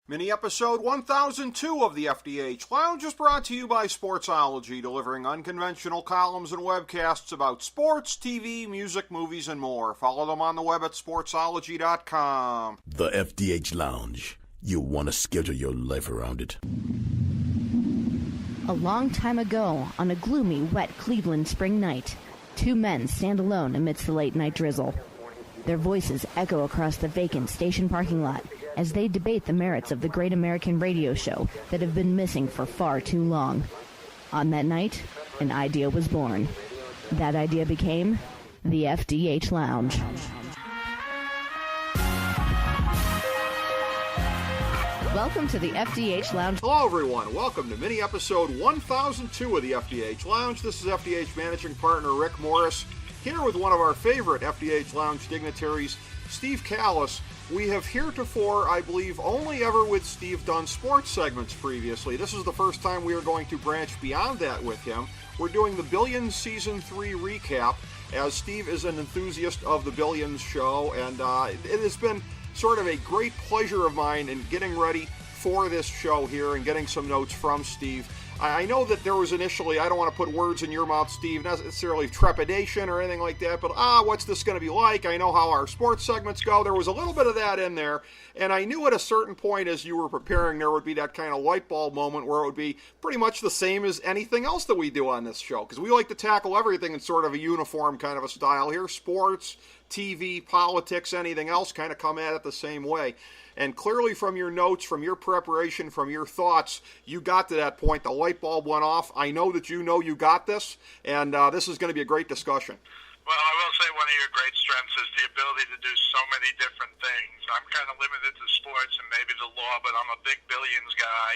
Mini episode 1002 of the FDH Lounge is brought to you by Sportsology, delivering unconventional columns and webcasts about sports, TV, music, movies, and more. Follow them on the web at sportsology.com. The FDH Lounge. You want to schedule your life around it. A long time ago, on a gloomy, wet Cleveland spring night, two men stand alone amidst the late-night drizzle. Their voices echo across the vacant station parking lot as they debate the merits of the great American radio show that have been missing for far too long. On that night, an idea was born. That idea became the FDH Lounge. Welcome to the FDH Lounge. Hello, everyone. Welcome to mini episode 1002 of the FDH Lounge. This is FDH Managing Partner Rick Morris, here with one of our favorite FDH Lounge dignitaries, Steve Kallas. We have heretofore, I believe, only ever with Steve done sports segments previously. This is the first time we are going to branch beyond that with him. We're doing the Billions Season 3 recap, as Steve is an enthusiast of the Billions show, and it has been sort of a great pleasure of mine in getting ready for this show here and getting some notes from Steve. I know that there was initially, I don't want to put words in your mouth, Steve, not necessarily trepidation or anything like that, but what's this going to be like? I know how our sports segments go. There was a little bit of that in there, and I knew at a certain point as you were preparing there would be that kind of light bulb moment where it would be pretty much the same as anything else that we do on this show, because we like to tackle everything in sort of a uniform kind of a style here. Sports, TV, politics, anything else kind of come at it the same way. And clearly from your notes, from your preparation, from your thoughts, you got to that point. The light bulb went off. I know that you know you got this, and this is going to be a great discussion. Well, I will say one of your great strengths is the ability to do so many different things. I'm kind of limited to sports and maybe the law, but I'm a big Billions guy.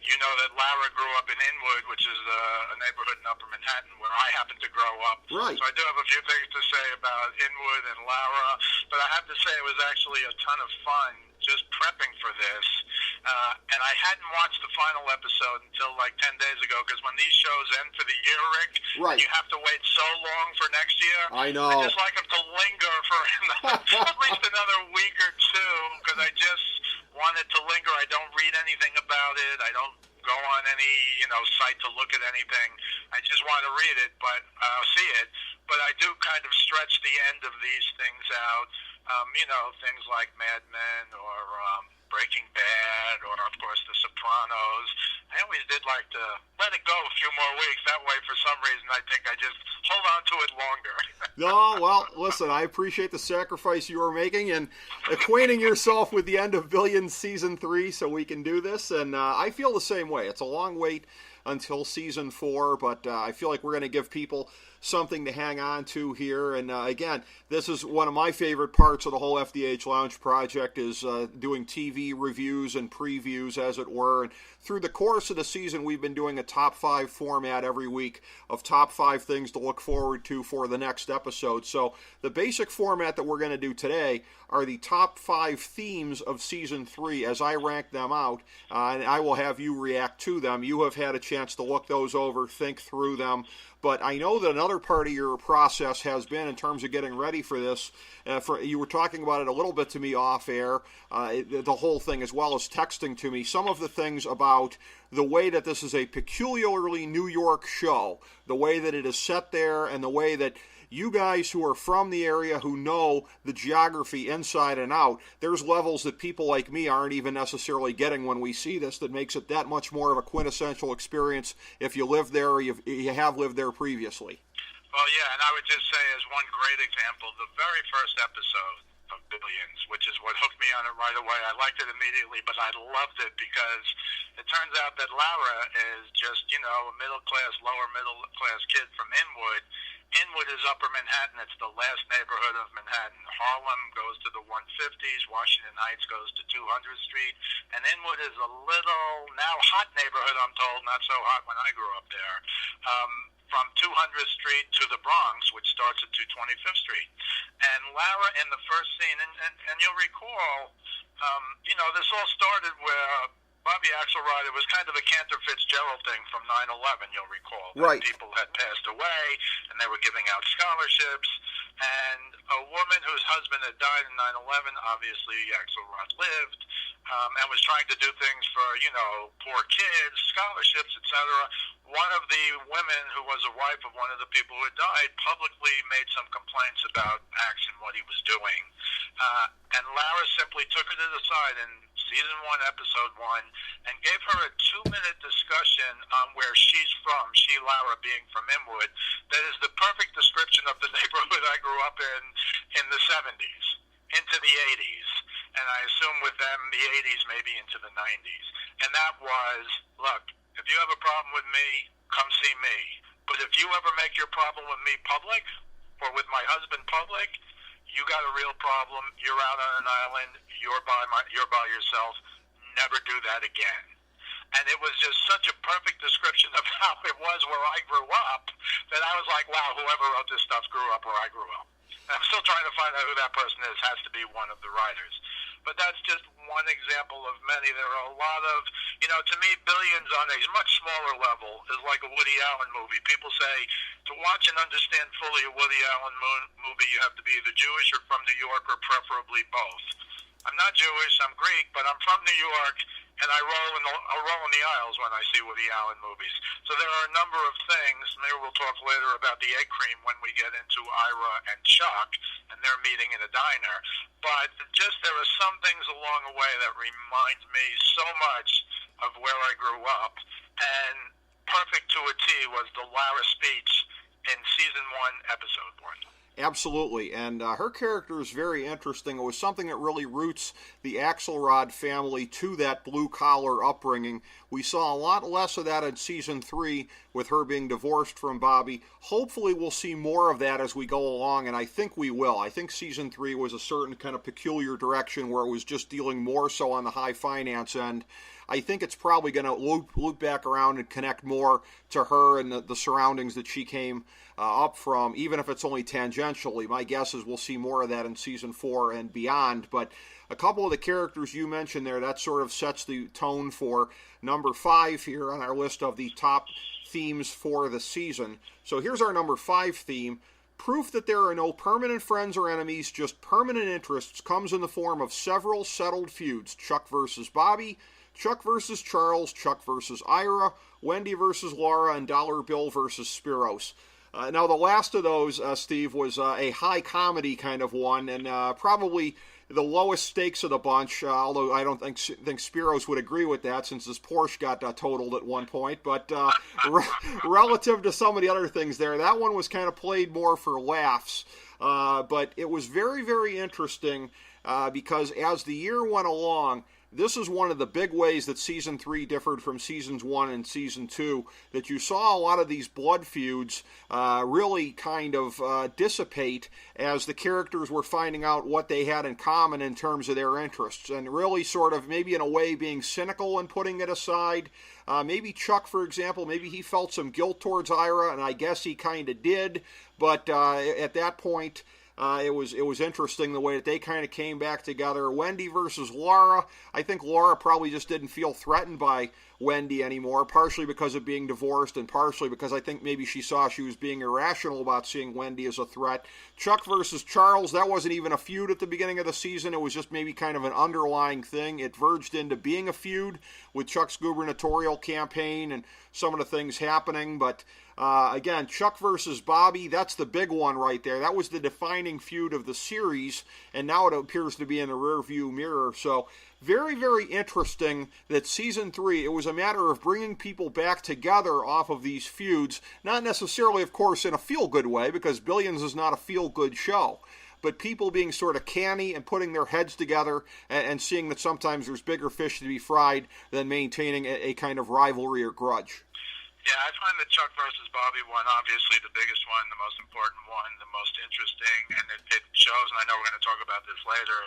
You know that Lara grew up in Inwood, which is a neighborhood in Upper Manhattan where I happen to grow up. Right. So I do have a few things to say about Inwood and Lara, but I have to say it was actually a ton of fun just prepping for this. And I hadn't watched the final episode until like 10 days ago, because when these shows end for the year, Rick, right, you have to wait so long for next year. I know. I just like them to linger for at least another week or two, because I just want it to linger. I don't read anything about it. I don't go on any, site to look at anything. I just want to read it, but see it. But I do kind of stretch the end of these things out. Things like Mad Men or Breaking Bad or, of course, The Sopranos. I always did like to let it go a few more weeks. That way, for some reason, I think I just hold on to it longer. No, well, listen, I appreciate the sacrifice you are making and acquainting yourself with the end of Billions Season 3 so we can do this. And I feel the same way. It's a long wait until Season 4, but I feel like we're going to give people something to hang on to here. And again, this is one of my favorite parts of the whole FDH Lounge project, is doing TV reviews and previews, as it were. And through the course of the season, we've been doing a top 5 format every week of top 5 things to look forward to for the next episode. So the basic format that we're going to do today are the top 5 themes of Season 3 as I rank them out, and I will have you react to them. You have had a chance to look those over, think through them. But I know that another part of your process has been, in terms of getting ready for this, you were talking about it a little bit to me off air, the whole thing, as well as texting to me, some of the things about the way that this is a peculiarly New York show, the way that it is set there, and the way that you guys who are from the area, who know the geography inside and out, there's levels that people like me aren't even necessarily getting when we see this, that makes it that much more of a quintessential experience if you live there or you have lived there previously. Well, yeah, and I would just say, as one great example, the very first episode of Billions, which is what hooked me on it right away. I liked it immediately, but I loved it because it turns out that Lara is just, a middle-class, lower-middle-class kid from Inwood. Inwood is Upper Manhattan. It's the last neighborhood of Manhattan. Harlem goes to the 150s. Washington Heights goes to 200th Street. And Inwood is a little, now hot neighborhood, I'm told, not so hot when I grew up there, from 200th Street to the Bronx, which starts at 225th Street. And Lara, in the first scene, and you'll recall, this all started where Bobby Axelrod, it was kind of a Cantor Fitzgerald thing from 9/11, you'll recall. Right. People had passed away, and they were giving out scholarships. and a woman whose husband had died in 9/11, obviously Axelrod lived, and was trying to do things for, poor kids, scholarships, etc. One of the women, who was a wife of one of the people who had died, publicly made some complaints about Axe and what he was doing. And Lara simply took her to the side in season 1, episode 1, and gave her a 2-minute discussion on where she's from, she, Lara, being from Inwood, that is the perfect description of the neighborhood I grew up in the 70s, into the 80s, and I assume with them the 80s maybe into the 90s. And that was, look, if you have a problem with me, come see me. But if you ever make your problem with me public, or with my husband public, you got a real problem. You're out on an island. You're by yourself. Never do that again. And it was just such a perfect description of how it was where I grew up that I was like, wow, whoever wrote this stuff grew up where I grew up. And I'm still trying to find out who that person is. Has to be one of the writers. But that's just one example of many. There are a lot of, to me, Billions on a much smaller level is like a Woody Allen movie. People say to watch and understand fully a Woody Allen movie, you have to be either Jewish or from New York, or preferably both. I'm not Jewish, I'm Greek, but I'm from New York, and I roll in the aisles when I see Woody Allen movies. So there are a number of things. Maybe we'll talk later about the egg cream when we get into Ira and Chuck and their meeting in a diner. But just there are some things along the way that remind me so much of where I grew up. And perfect to a T was the Lara speech in season 1, episode 1. Absolutely, and her character is very interesting. It was something that really roots the Axelrod family to that blue-collar upbringing. We saw a lot less of that in Season 3 with her being divorced from Bobby. Hopefully we'll see more of that as we go along, and I think we will. I think Season 3 was a certain kind of peculiar direction where it was just dealing more so on the high finance end. I think it's probably going to loop back around and connect more to her and the surroundings that she came up from, even if it's only tangentially. My guess is we'll see more of that in Season 4 and beyond. But a couple of the characters you mentioned there, that sort of sets the tone for number 5 here on our list of the top themes for the season. So here's our number 5 theme. Proof that there are no permanent friends or enemies, just permanent interests, comes in the form of several settled feuds. Chuck versus Bobby, Chuck versus Charles, Chuck versus Ira, Wendy versus Laura, and Dollar Bill versus Spiros. Now, the last of those, Steve, was a high comedy kind of one, and probably the lowest stakes of the bunch, although I don't think Spiros would agree with that since his Porsche got totaled at one point. But relative to some of the other things there, that one was kind of played more for laughs. But it was very, very interesting because as the year went along, this is one of the big ways that Season 3 differed from Seasons 1 and Season 2, that you saw a lot of these blood feuds really kind of dissipate as the characters were finding out what they had in common in terms of their interests, and really sort of maybe in a way being cynical and putting it aside. Maybe Chuck, for example, maybe he felt some guilt towards Ira, and I guess he kind of did, but at that point, it was interesting the way that they kind of came back together. Wendy versus Laura. I think Laura probably just didn't feel threatened by Wendy anymore, partially because of being divorced and partially because I think maybe she saw she was being irrational about seeing Wendy as a threat. Chuck versus Charles, that wasn't even a feud at the beginning of the season. It was just maybe kind of an underlying thing. It verged into being a feud with Chuck's gubernatorial campaign and some of the things happening, but again, Chuck versus Bobby, that's the big one right there. That was the defining feud of the series, and now it appears to be in the rearview mirror. So very, very interesting that Season 3, it was a matter of bringing people back together off of these feuds, not necessarily, of course, in a feel-good way, because Billions is not a feel-good show, but people being sort of canny and putting their heads together and seeing that sometimes there's bigger fish to be fried than maintaining a kind of rivalry or grudge. Yeah, I find the Chuck versus Bobby one obviously the biggest one, the most important one, the most interesting, and it shows, and I know we're going to talk about this later,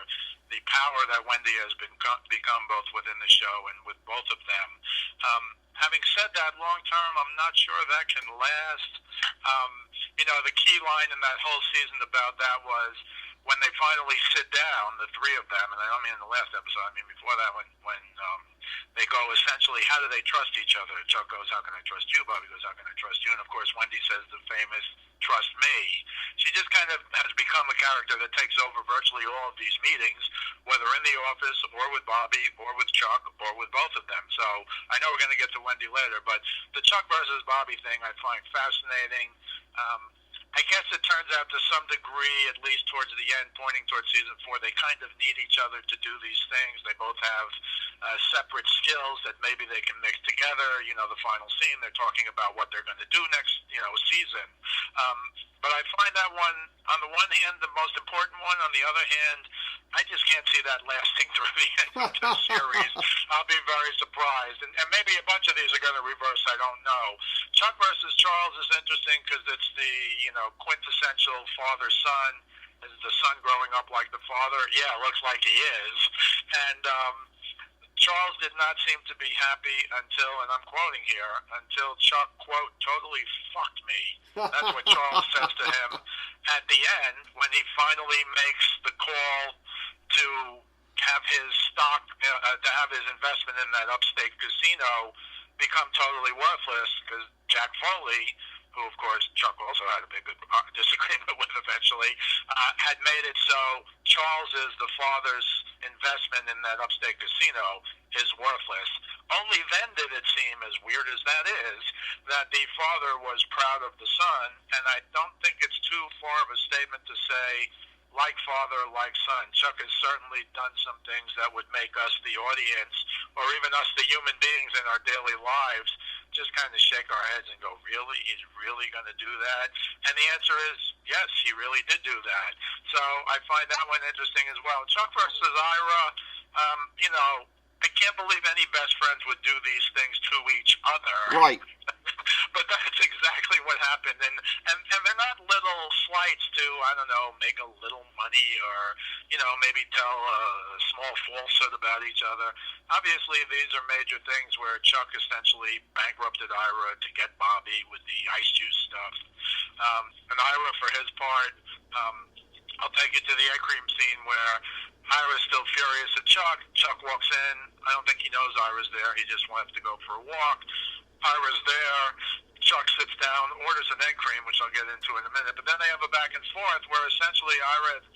the power that Wendy has become both within the show and with both of them. Having said that, long term, I'm not sure that can last. The key line in that whole season about that was when they finally sit down, the three of them, and I don't mean in the last episode, I mean before that, when they go essentially, how do they trust each other? Chuck goes, how can I trust you? Bobby goes, how can I trust you? And of course, Wendy says the famous trust me. She just kind of has become a character that takes over virtually all of these meetings, whether in the office or with Bobby or with Chuck or with both of them. So I know we're going to get to Wendy later, but the Chuck versus Bobby thing I find fascinating. I guess it turns out to some degree, at least towards the end, pointing towards season 4, they kind of need each other to do these things. They both have separate skills that maybe they can mix together. You know, the final scene, they're talking about what they're going to do next, season. But I find that one, on the one hand, the most important one. On the other hand, I just can't see that lasting through the end of the series. I'll be very surprised. And maybe a bunch of these are going to reverse, I don't know. Chuck versus Charles is interesting because it's the, quintessential father-son. Is the son growing up like the father? Yeah, it looks like he is. And Charles did not seem to be happy until, and I'm quoting here, until Chuck, quote, totally fucked me. That's what Charles says to him at the end when he finally makes the call to have his stock, to have his investment in that upstate casino become totally worthless because Jack Foley, who of course Chuck also had a big disagreement with eventually, had made it so Charles is the father's investment in that upstate casino is worthless. Only then did it seem, as weird as that is, that the father was proud of the son, and I don't think it's too far of a statement to say, like father, like son. Chuck has certainly done some things that would make us, the audience, or even us, the human beings in our daily lives, just kind of shake our heads and go, really? He's really going to do that? And the answer is, yes, he really did do that. So I find that one interesting as well. Chuck versus Ira, I can't believe any best friends would do these things to each other. Right. But that's exactly what happened. And they're not little slights to, I don't know, make a little money or, maybe tell a small falsehood about each other. Obviously, these are major things where Chuck essentially bankrupted Ira to get Bobby with the ice juice stuff. And Ira, for his part, I'll take you to the egg cream scene where Ira's still furious at Chuck. Chuck walks in. I don't think he knows Ira's there. He just wants to go for a walk. Ira's there. Chuck sits down, orders an egg cream, which I'll get into in a minute. But then they have a back and forth where essentially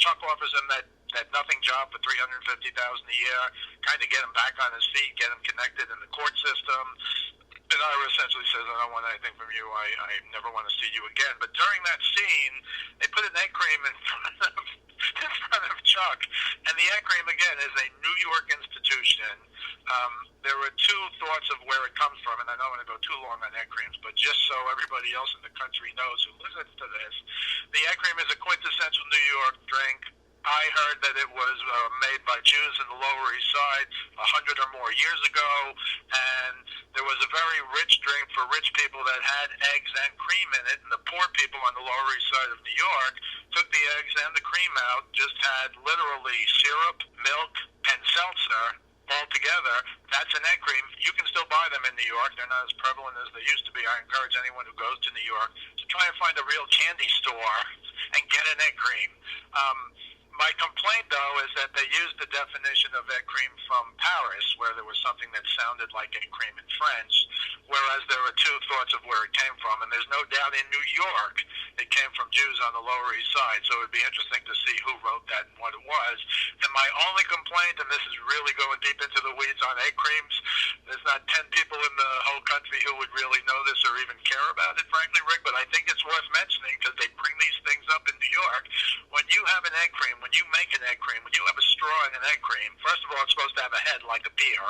Chuck offers him that nothing job for $350,000 a year, kind of get him back on his feet, get him connected in the court system. And Ira essentially says, I don't want anything from you. I never want to see you again. But during that scene, they put an egg cream in front of Chuck. And the egg cream, again, is a New York institution. There were two thoughts of where it comes from, and I don't want to go too long on egg creams, but just so everybody else in the country knows who listens to this, the egg cream is a quintessential New York drink. I heard that it was made by Jews in the Lower East Side 100 or more years ago, and there was a very rich drink for rich people that had eggs and cream in it, and the poor people on the Lower East Side of New York took the eggs and the cream out, just had literally syrup, milk, and seltzer all together. That's an egg cream. You can still buy them in New York. They're not as prevalent as they used to be. I encourage anyone who goes to New York to try and find a real candy store and get an egg cream. My complaint, though, is that they used the definition of egg cream from Paris, where there was something that sounded like egg cream in French, whereas there were two thoughts of where it came from. And there's no doubt in New York it came from Jews on the Lower East Side, so it would be interesting to see who wrote that and what it was. And my only complaint, and this is really going deep into the weeds on egg creams, there's not 10 people in the whole country who would really know this or even care about it, frankly, Rick, but I think it's worth mentioning because they bring these things up in New York. When you have an egg cream, when you make an egg cream, when you have a straw in an egg cream, first of all, it's supposed to have a head like a beer.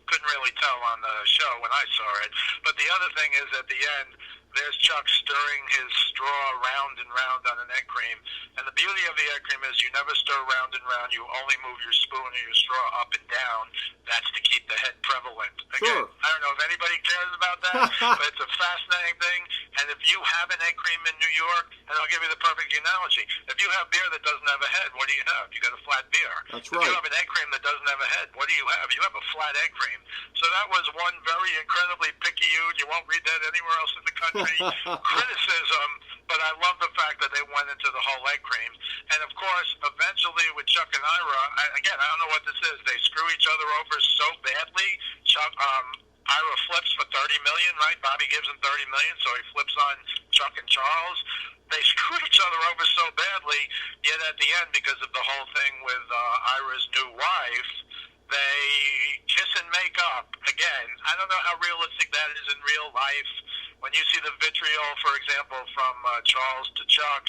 Couldn't really tell on the show when I saw it. But the other thing is at the end, there's Chuck stirring his straw round and round on an egg cream. And the beauty of the egg cream is you never stir round and round. You only move your spoon or your straw up and down. That's to keep the head prevalent. Again, I don't know if anybody cares about that, but it's a fascinating thing. And if you have an egg cream in New York, and I'll give you the perfect analogy. If you have beer that doesn't have a head, what do you have? You got a flat beer. That's right. If you have an egg cream that doesn't have a head, what do you have? You have a flat egg cream. So that was one very incredibly picayune, you won't read that anywhere else in the country, criticism, but I love the fact that they went into the whole egg cream. And of course, eventually with Chuck and Ira, I don't know what this is. They screw each other over so badly. Ira flips for $30 million, right? Bobby gives him $30 million, so he flips on Chuck and Charles. they screwed each other over so badly, yet at the end, because of the whole thing with Ira's new wife, they kiss and make up again. I don't know how realistic that is in real life. When you see the vitriol, for example, from Charles to Chuck,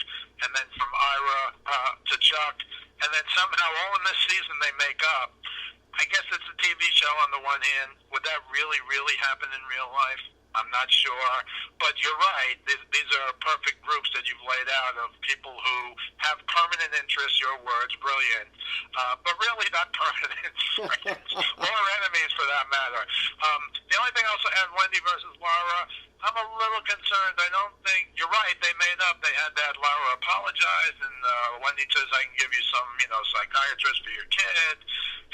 and then from Ira to Chuck, and then somehow all in this season they make up. I guess it's a TV show on the one hand. Would that really, really happen in real life? I'm not sure. But you're right. These are perfect groups that you've laid out of people who have permanent interests, your words, brilliant, but really not permanent friends or enemies for that matter. The only thing I'll say on Wendy versus Laura, I'm a little concerned. I don't think, you're right, they made up. They had that Laura apologized, and Wendy says, I can give you some, psychiatrist for your kid.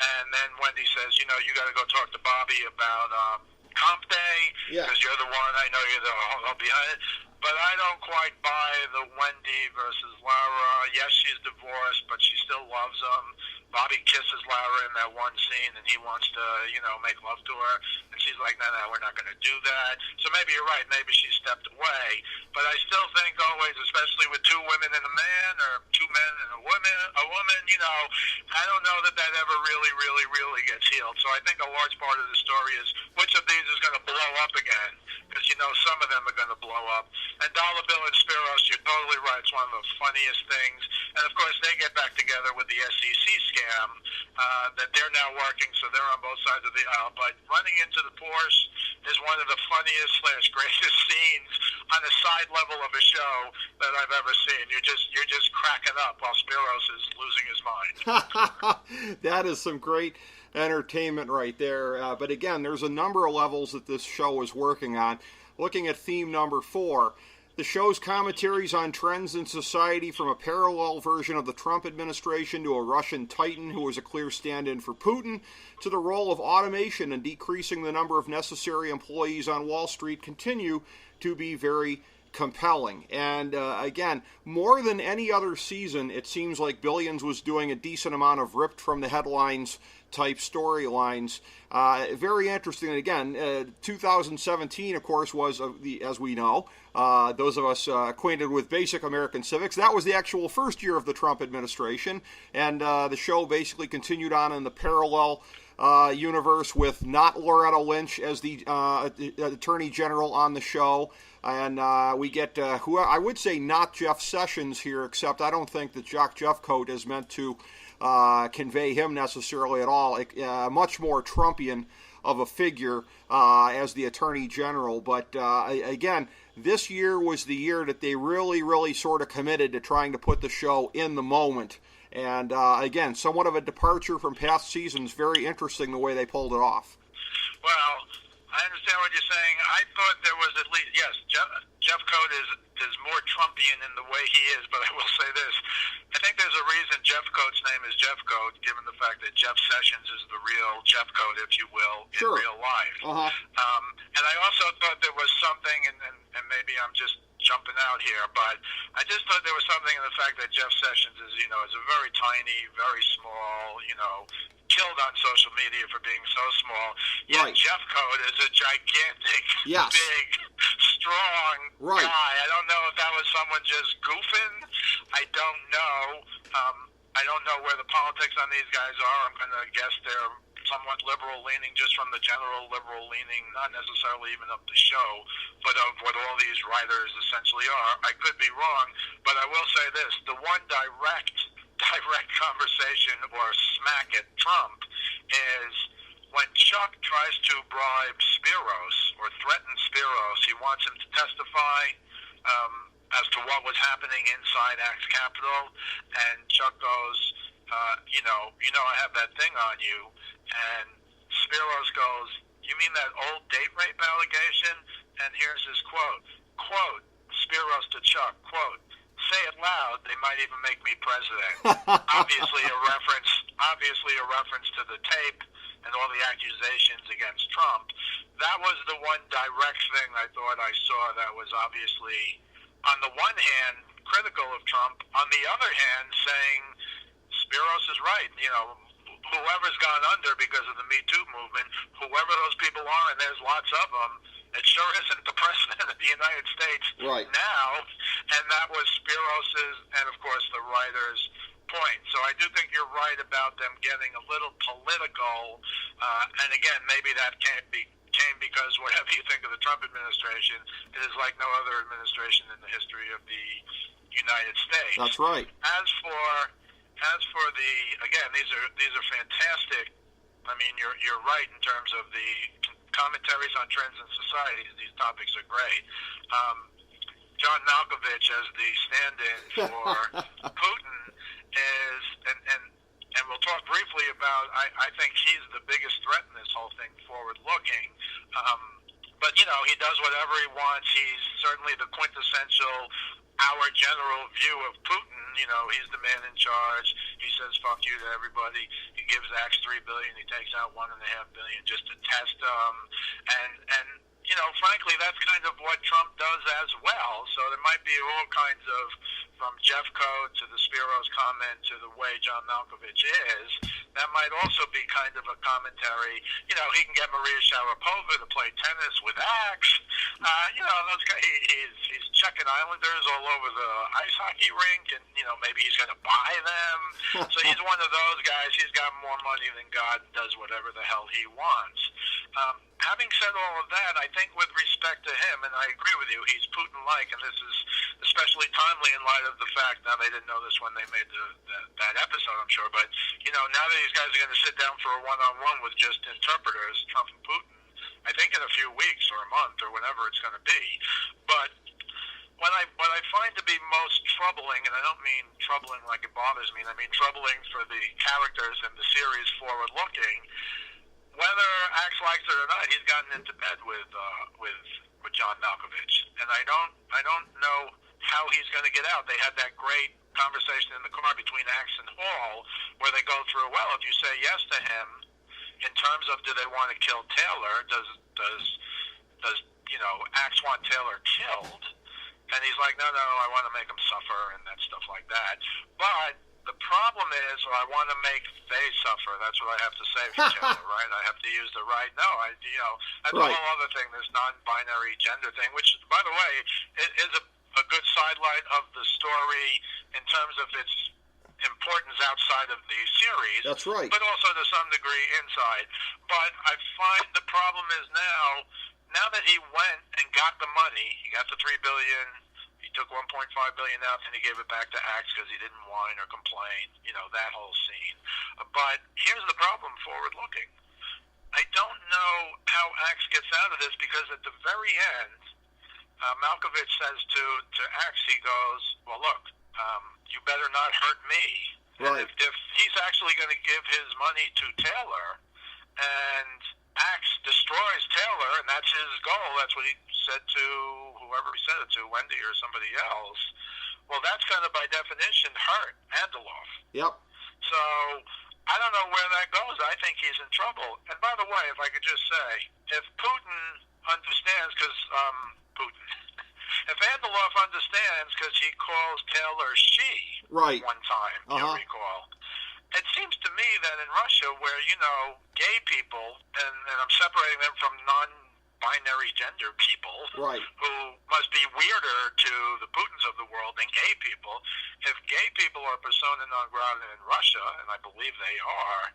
And then Wendy says, you got to go talk to Bobby about comp day, because you're the one, I know you're the whole behind it. But I don't quite buy the Wendy versus Laura. Yes, she's divorced, but she still loves him. Bobby kisses Laura in that one scene, and he wants to, make love to her. And she's like, no, we're not going to do that. So maybe you're right. Maybe she stepped away. But I still think always, especially with two women and a man, or two men and a woman, I don't know that ever really, really, really gets healed. So I think a large part of the story is which of these is going to blow up again. Because, some of them are going to blow up. And Dollar Bill and Spiros, you're totally right. It's one of the funniest things. And, of course, they get back together with the SEC scam that they're now working, so they're on both sides of the aisle. But running into the Porsche is one of the funniest / greatest scenes on the side level of a show that I've ever seen. You're just cracking up while Spiros is losing his mind. That is some great entertainment right there. But again, there's a number of levels that this show is working on. Looking at theme number 4, the show's commentaries on trends in society, from a parallel version of the Trump administration to a Russian titan who is a clear stand-in for Putin, to the role of automation and decreasing the number of necessary employees on Wall Street, continue to be very compelling. And again, more than any other season, it seems like Billions was doing a decent amount of ripped from the headlines type storylines. Very interesting. And again, 2017, of course, was, as we know, those of us acquainted with basic American civics, that was the actual first year of the Trump administration. And the show basically continued on in the parallel universe with not Loretta Lynch as the Attorney General on the show. And we get, who I would say not Jeff Sessions here, except I don't think that Jock Jeffcoat is meant to convey him necessarily at all. Much more Trumpian of a figure as the Attorney General. But again, this year was the year that they really, really sort of committed to trying to put the show in the moment. And again, somewhat of a departure from past seasons. Very interesting the way they pulled it off. Well, I understand what you're saying. I thought there was at least, yes, Jeffcoat is more Trumpian in the way he is, but I will say this. I think there's a reason Jeffcoat's name is Jeffcoat, given the fact that Jeff Sessions is the real Jeffcoat, if you will, in real life. And I also thought there was something, and maybe I'm just jumping out here, but I just thought there was something in the fact that Jeff Sessions is a very tiny, very small, killed on social media for being so small. Yet Jeffcoat is a gigantic, big, strong guy. I don't know if that was someone just goofing. I don't know. I don't know where the politics on these guys are. I'm going to guess they're somewhat liberal-leaning, just from the general liberal-leaning, not necessarily even of the show, but of what all these writers essentially are. I could be wrong, but I will say this. The one direct conversation or smack at Trump is when Chuck tries to bribe Spiros or threaten Spiros. He wants him to testify as to what was happening inside Axe Capitol, and Chuck goes, I have that thing on you. And Spiros goes, you mean that old date rape allegation? And here's his quote. Quote, Spiros to Chuck, quote, say it loud, they might even make me president. Obviously a reference to the tape and all the accusations against Trump. That was the one direct thing I thought I saw that was obviously, on the one hand, critical of Trump, on the other hand, saying Spiros is right. Whoever's gone under because of the Me Too movement, whoever those people are, and there's lots of them, It sure isn't the President of the United States now, and that was Spiros's and, of course, the writer's point. So I do think you're right about them getting a little political, and again, maybe that came because whatever you think of the Trump administration, it is like no other administration in the history of the United States. That's right. As for the, again, these are fantastic. I mean, you're right in terms of the commentaries on trends in society. These topics are great. John Malkovich as the stand-in for Putin is, and we'll talk briefly about, I think he's the biggest threat in this whole thing, forward-looking. But, you know, he does whatever he wants. He's certainly the quintessential, our general view of Putin. You know, he's the man in charge. He says fuck you to everybody. He gives Axe $3 billion. He takes out $1.5 billion just to test them. And you know, frankly, that's kind of what Trump does as well. So there might be all kinds of, from Jeffco to the Spiros comment to the way John Malkovich is, that might also be kind of a commentary. You know, he can get Maria Sharapova to play tennis with Axe. You know, those guys, he's checking Islanders all over the ice hockey rink, and, you know, maybe he's going to buy them. So he's one of those guys. He's got more money than God and does whatever the hell he wants. Having said all of that, I think with respect to him, and I agree with you, he's Putin-like, and this is especially timely in light of the fact, now they didn't know this when they made that episode, I'm sure, but, you know, now that these guys are going to sit down for a one-on-one with just interpreters, Trump and Putin, I think in a few weeks or a month or whenever it's going to be. But what I find to be most troubling, and I don't mean troubling like it bothers me, I mean troubling for the characters in the series forward-looking, whether Axe likes it or not, he's gotten into bed with John Malkovich, and I don't know how he's going to get out. They had that great conversation in the car between Axe and Hall, where they go through, well, if you say yes to him, in terms of do they want to kill Taylor, does you know, Axe want Taylor killed? And he's like, no, I want to make him suffer and that stuff like that. But the problem is, or I want to make they suffer. That's what I have to say for Taylor, right? I have to use the right. No, that's a whole other thing. This non-binary gender thing, which, by the way, is a good sidelight of the story in terms of its importance outside of the series. That's right. But also to some degree inside. But I find the problem is now that he went and got the money, he got the $3 billion. He took $1.5 billion out and he gave it back to Axe because he didn't whine or complain. You know, that whole scene. But here's the problem forward-looking. I don't know how Axe gets out of this because at the very end, Malkovich says to Axe, he goes, well, look, you better not hurt me. Right. And if he's actually going to give his money to Taylor and Axe destroys Taylor, and that's his goal, that's what he said to whoever he said it to, Wendy or somebody else, well, that's going to, by definition, hurt Andelov. Yep. So I don't know where that goes. I think he's in trouble. And by the way, if I could just say, if Putin understands, because if Andelov understands, because he calls Taylor she one time, you'll recall, it seems to me that in Russia, where, you know, gay people, and I'm separating them from non-binary gender people, who must be weirder to the Putins of the world than gay people, if gay people are persona non grata in Russia, and I believe they are,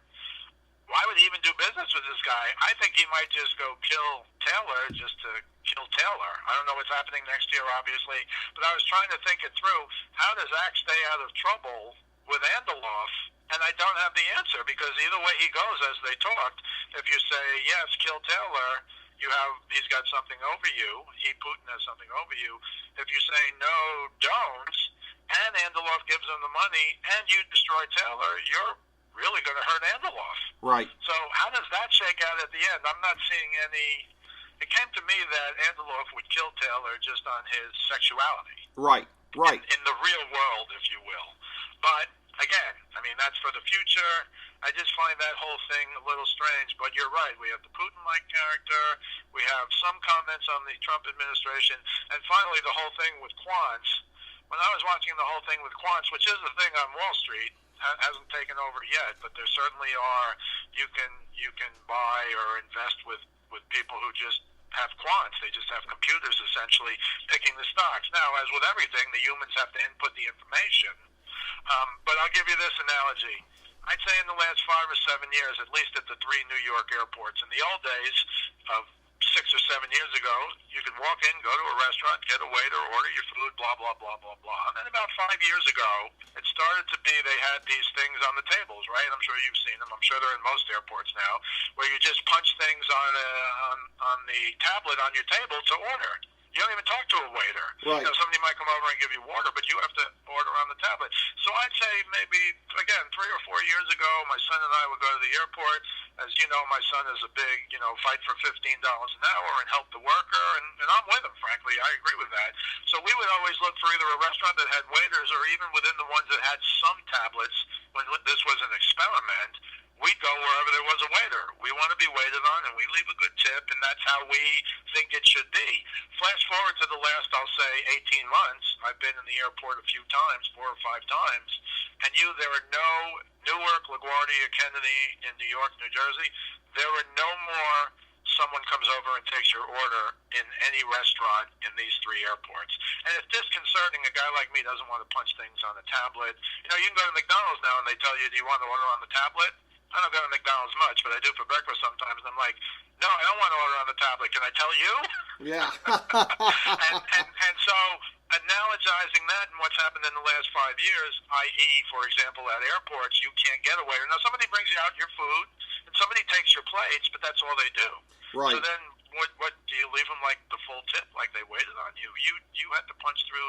why would he even do business with this guy? I think he might just go kill Taylor just to kill Taylor. I don't know what's happening next year, obviously, but I was trying to think it through. How does Axe stay out of trouble with Andelov? And I don't have the answer, because either way he goes, as they talked, if you say, yes, kill Taylor, he's got something over you, Putin has something over you. If you say, no, don't, and Andelov gives him the money, and you destroy Taylor, you're really going to hurt Andelov. Right. So how does that shake out at the end? I'm not seeing any. It came to me that Andelov would kill Taylor just on his sexuality. Right. In the real world, if you will. But again, I mean, that's for the future. I just find that whole thing a little strange. But you're right. We have the Putin-like character. We have some comments on the Trump administration. And finally, the whole thing with quants. When I was watching the whole thing with quants, which is the thing on Wall Street, hasn't taken over yet, but there certainly are. You can buy or invest with people who just have quants. They just have computers essentially picking the stocks. Now, as with everything, the humans have to input the information. But I'll give you this analogy. I'd say in the last 5 or 7 years, at least at the 3 New York airports, in the old days of 6 or 7 years ago, you could walk in, go to a restaurant, get a waiter, order your food, blah, blah, blah, blah, blah. And then about 5 years ago, it started to be they had these things on the tables, right? I'm sure you've seen them. I'm sure they're in most airports now, where you just punch things on the tablet on your table to order. You don't even talk to a waiter. Right. You know, somebody might come over and give you water, but you have to order on the tablet. So I'd say maybe, again, 3 or 4 years ago, my son and I would go to the airport. As you know, my son is a big, fight for $15 an hour and help the worker, and I'm with him, frankly. I agree with that. So we would always look for either a restaurant that had waiters or even within the ones that had some tablets when this was an experiment. We'd go wherever there was a waiter. We want to be waited on, and we leave a good tip, and that's how we think it should be. Flash forward to the last, I'll say, 18 months. I've been in the airport a few times, 4 or 5 times, and there are no Newark, LaGuardia, Kennedy in New York, New Jersey. There are no more someone comes over and takes your order in any restaurant in these 3 airports. And it's disconcerting. A guy like me doesn't want to punch things on a tablet. You can go to McDonald's now, and they tell you, do you want to order on the tablet? I don't go to McDonald's much, but I do for breakfast sometimes. And I'm like, no, I don't want to order on the tablet. Can I tell you? Yeah. and so analogizing that and what's happened in the last 5 years, i.e., for example, at airports, you can't get a waiter. Now, somebody brings you out your food, and somebody takes your plates, but that's all they do. Right. So then what do you leave them like the full tip, like they waited on you? You had to punch through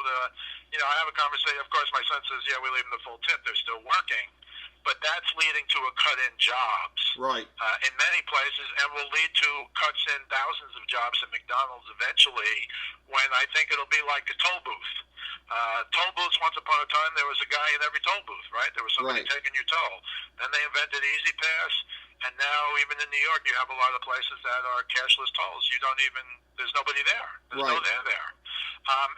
I have a conversation. Of course, my son says, yeah, we leave them the full tip. They're still working. But that's leading to a cut in jobs in many places, and will lead to cuts in thousands of jobs at McDonald's eventually, when I think it'll be like a toll booth. Toll booths, once upon a time, there was a guy in every toll booth, right? There was somebody taking your toll. Then they invented Easy Pass, and now even in New York, you have a lot of places that are cashless tolls. There's nobody there. There's no there.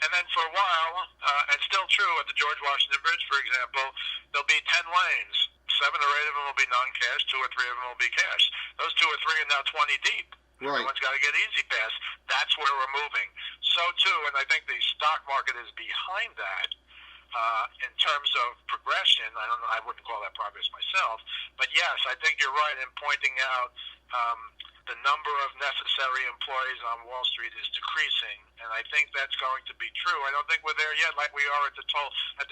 And then for a while, and still true at the George Washington Bridge, for example, there'll be 10 lanes. 7 or 8 of them will be non-cash, 2 or 3 of them will be cash. Those 2 or 3 are now 20 deep. Right. Everyone's got to get Easy Pass. That's where we're moving. So too, and I think the stock market is behind that in terms of progression. I don't know. I wouldn't call that progress myself, but yes, I think you're right in pointing out the number of necessary employees on Wall Street is decreasing, and I think that's going to be true. I don't think we're there yet like we are at the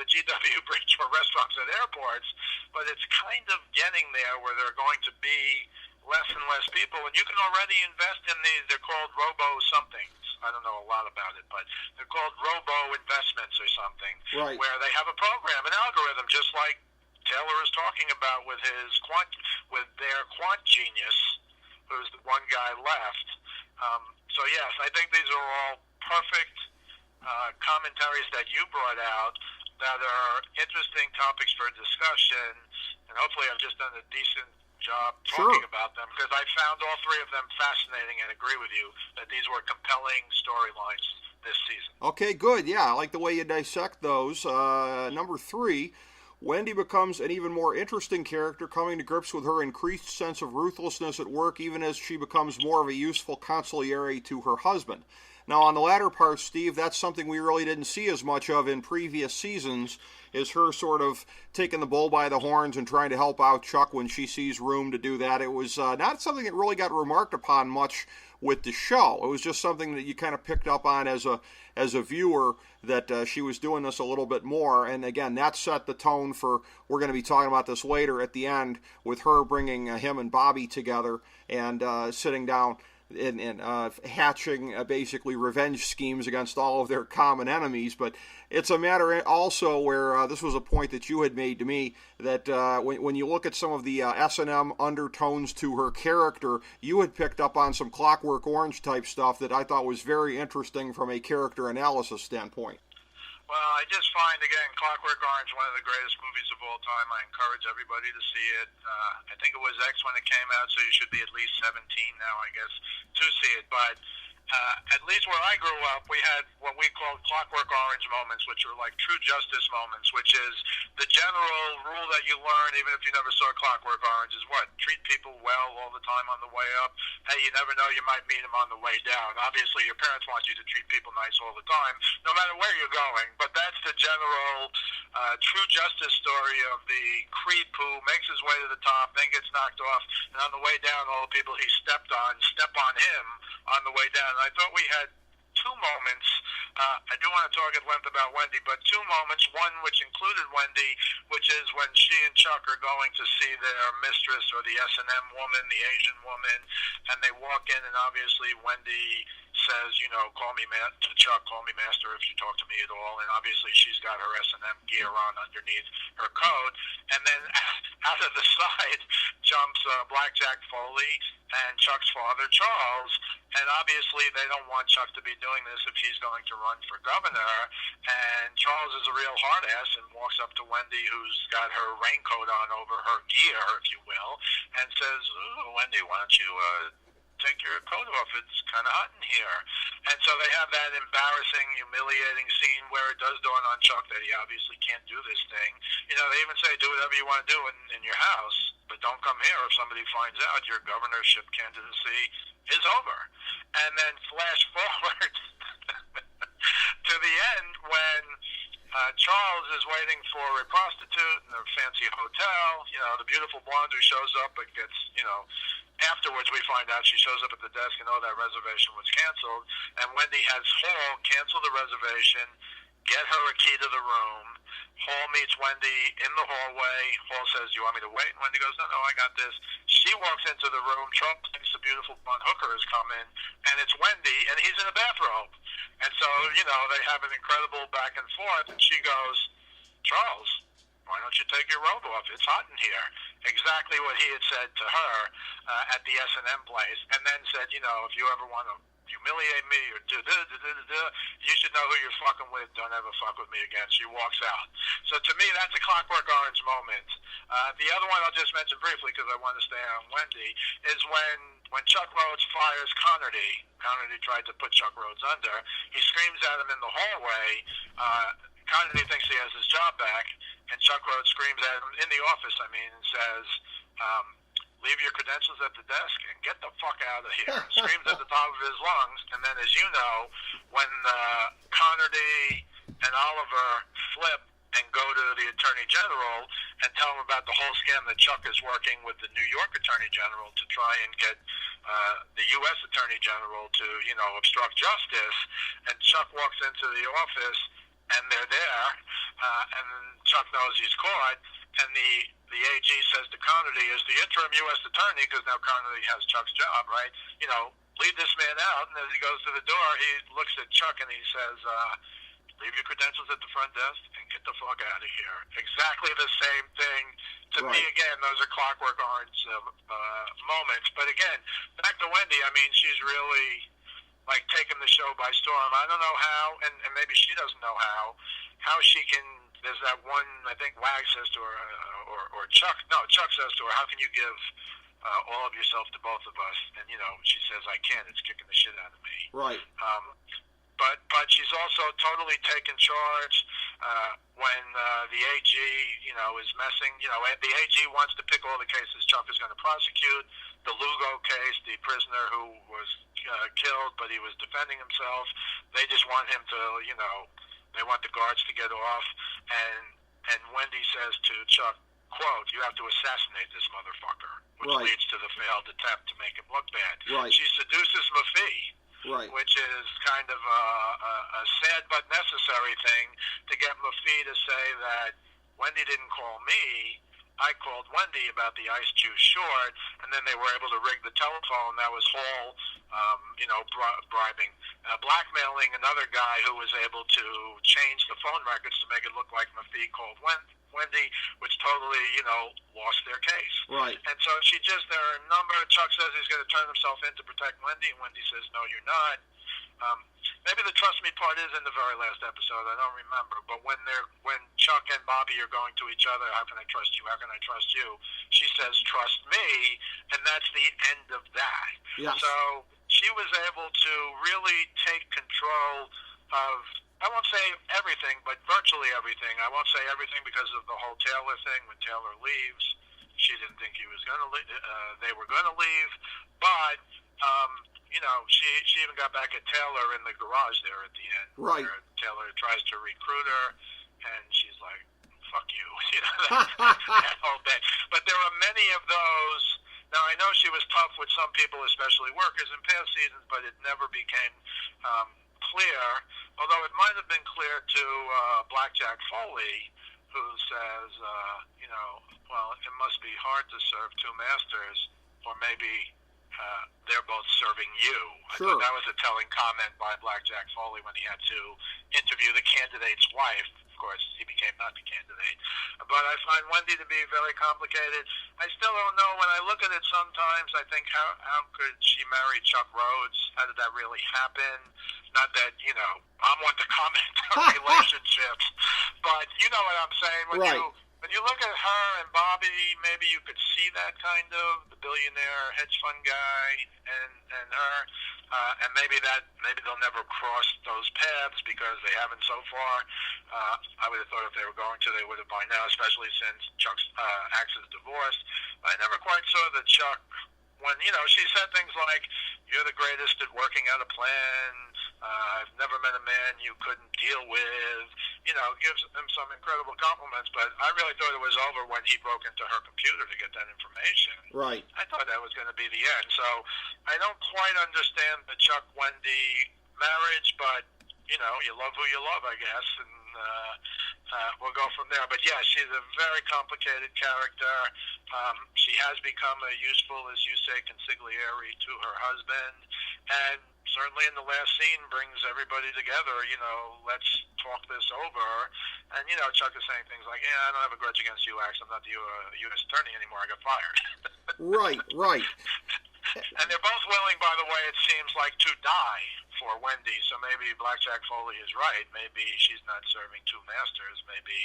GW Bridge for restaurants at airports, but it's kind of getting there where there are going to be less and less people, and you can already invest in these. They're called robo-somethings. I don't know a lot about it, but they're called robo-investments or something, where they have a program, an algorithm, just like Taylor is talking about with their quant genius, who's the one guy left. So yes, I think these are all perfect commentaries that you brought out that are interesting topics for discussion, and hopefully I've just done a decent job talking about them, because I found all 3 of them fascinating and agree with you that these were compelling storylines this season. Okay, good. Yeah, I like the way you dissect those. Number 3, Wendy becomes an even more interesting character, coming to grips with her increased sense of ruthlessness at work, even as she becomes more of a useful consigliere to her husband. Now, on the latter part, Steve, that's something we really didn't see as much of in previous seasons, is her sort of taking the bull by the horns and trying to help out Chuck when she sees room to do that. It was not something that really got remarked upon much with the show. It was just something that you kind of picked up on as a viewer, that she was doing this a little bit more. And again, that set the tone for, we're going to be talking about this later at the end, with her bringing him and Bobby together and sitting down and hatching basically revenge schemes against all of their common enemies. But it's a matter also where this was a point that you had made to me, that when you look at some of the S&M undertones to her character, you had picked up on some Clockwork Orange type stuff that I thought was very interesting from a character analysis standpoint. Well, I just find, again, Clockwork Orange, one of the greatest movies of all time. I encourage everybody to see it. I think it was X when it came out, so you should be at least 17 now, I guess, to see it. But at least where I grew up, we had what we called clockwork orange moments, which were like true justice moments, which is the general rule that you learn, even if you never saw clockwork orange, is what? Treat people well all the time on the way up. Hey, you never know, you might meet them on the way down. Obviously, your parents want you to treat people nice all the time, no matter where you're going, but that's the general true justice story of the creep who makes his way to the top, then gets knocked off, and on the way down, all the people he stepped on step on him on the way down. I thought we had two moments. I do want to talk at length about Wendy, but two moments. One which included Wendy, which is when she and Chuck are going to see their mistress or the S&M woman, the Asian woman, and they walk in, and obviously Wendy says, you know, call me to Chuck, call me master if you talk to me at all. And obviously she's got her S&M gear on underneath her coat. And then out of the side jumps Blackjack Foley and Chuck's father, Charles. And obviously they don't want Chuck to be doing this if he's going to run for governor. And Charles is a real hard ass and walks up to Wendy, who's got her raincoat on over her gear, if you will, and says, Wendy, why don't you take your coat off, it's kind of hot in here. And so they have that embarrassing, humiliating scene where it does dawn on Chuck that he obviously can't do this thing. You know, they even say, do whatever you want to do in your house, but don't come here if somebody finds out your governorship candidacy is over. And then flash forward to the end when Charles is waiting for a prostitute in a fancy hotel. You know, the beautiful blonde who shows up but gets, you know, afterwards we find out she shows up at the desk and, oh, that reservation was canceled. And Wendy has Hall cancel the reservation, get her a key to the room. Hall meets Wendy in the hallway. Hall says, you want me to wait? And Wendy goes, no, I got this. She walks into the room. Charles thinks the beautiful blonde hooker has come in, and it's Wendy, and he's in a bathrobe. And so, you know, they have an incredible back and forth, and she goes, Charles, why don't you take your robe off? It's hot in here. Exactly what he had said to her at the S&M place, and then said, you know, if you ever want to humiliate me or you should know who you're fucking with. Don't ever fuck with me again. She walks out. So to me, that's a clockwork orange moment. The other one I'll just mention briefly because I want to stay on Wendy is when Chuck Rhodes fires Connerty. Connerty tried to put Chuck Rhodes under. He screams at him in the hallway. Connerty thinks he has his job back, and Chuck Rhodes screams at him in the office, and says, leave your credentials at the desk and get the fuck out of here. Screams at the top of his lungs. And then, as you know, when Connerty and Oliver flip and go to the Attorney General and tell him about the whole scam that Chuck is working with the New York Attorney General to try and get the U.S. Attorney General to, you know, obstruct justice. And Chuck walks into the office and they're there, and Chuck knows he's caught, and the AG says to Connerty, as the interim U.S. attorney, because now Connerty has Chuck's job, right, you know, lead this man out. And as he goes to the door, he looks at Chuck and he says, leave your credentials at the front desk and get the fuck out of here. Exactly the same thing. To me, again, those are clockwork orange moments. But again, back to Wendy, she's really like taking the show by storm. I don't know how, and maybe she doesn't know how she can. There's that one, I think Wag says to her, or Chuck says to her, how can you give all of yourself to both of us? And, you know, she says, I can't. It's kicking the shit out of me. Right. But she's also totally taken charge when the AG, you know, is messing. You know, the AG wants to pick all the cases Chuck is going to prosecute. The Lugo case, the prisoner who was killed, but he was defending himself. They just want him to, you know, they want the guards to get off. And Wendy says to Chuck, quote, you have to assassinate this motherfucker, which leads to the failed attempt to make him look bad. Right. She seduces Maffei, which is kind of a sad but necessary thing to get Maffei to say that Wendy didn't call me, I called Wendy about the ice juice short, and then they were able to rig the telephone. That was Hall, bribing, blackmailing another guy who was able to change the phone records to make it look like Maffei called Wendy, which totally, you know, lost their case. Right. And so there are a number. Chuck says he's going to turn himself in to protect Wendy, and Wendy says, no, you're not. Maybe the trust me part is in the very last episode. I don't remember. But when Chuck and Bobby are going to each other, how can I trust you? How can I trust you? She says, trust me, and that's the end of that. Yes. So she she was able to really take control of, I won't say everything, but virtually everything. I won't say everything because of the whole Taylor thing. When Taylor leaves, she didn't think he was going to they were going to leave, but she even got back at Taylor in the garage there at the end. Right. Where Taylor tries to recruit her, and she's like, "Fuck you," that whole bit. But there are many of those. Now I know she was tough with some people, especially workers in past seasons, but it never became clear. Although it might have been clear to Blackjack Foley, who says, well, it must be hard to serve two masters, or maybe they're both serving you. Sure. I thought that was a telling comment by Blackjack Foley when he had to interview the candidate's wife. Of course, he became not the candidate. But I find Wendy to be very complicated. I still don't know. When I look at it sometimes, I think, how could she marry Chuck Rhodes? How did that really happen? Not that, I'm one to comment on relationships, but you know what I'm saying. When you look at her and Bobby, maybe you could see that kind of, the billionaire hedge fund guy and her, and maybe they'll never cross those paths because they haven't so far. I would have thought if they were going to, they would have by now, especially since Chuck's Axe is divorced. I never quite saw that Chuck, when, she said things like, "You're the greatest at working out a plan. I've never met a man you couldn't deal with." Gives him some incredible compliments, but I really thought it was over when he broke into her computer to get that information. Right. I thought that was going to be the end. So I don't quite understand the Chuck-Wendy marriage, but, you love who you love, I guess, and we'll go from there. But, yeah, she's a very complicated character. She has become a useful, as you say, consigliere to her husband, and certainly in the last scene brings everybody together, let's talk this over. And, Chuck is saying things like, I don't have a grudge against you, Axe. I'm not the U.S. attorney anymore. I got fired. Right. And they're both willing, by the way, it seems like, to die for Wendy. So maybe Blackjack Foley is right. Maybe she's not serving two masters. Maybe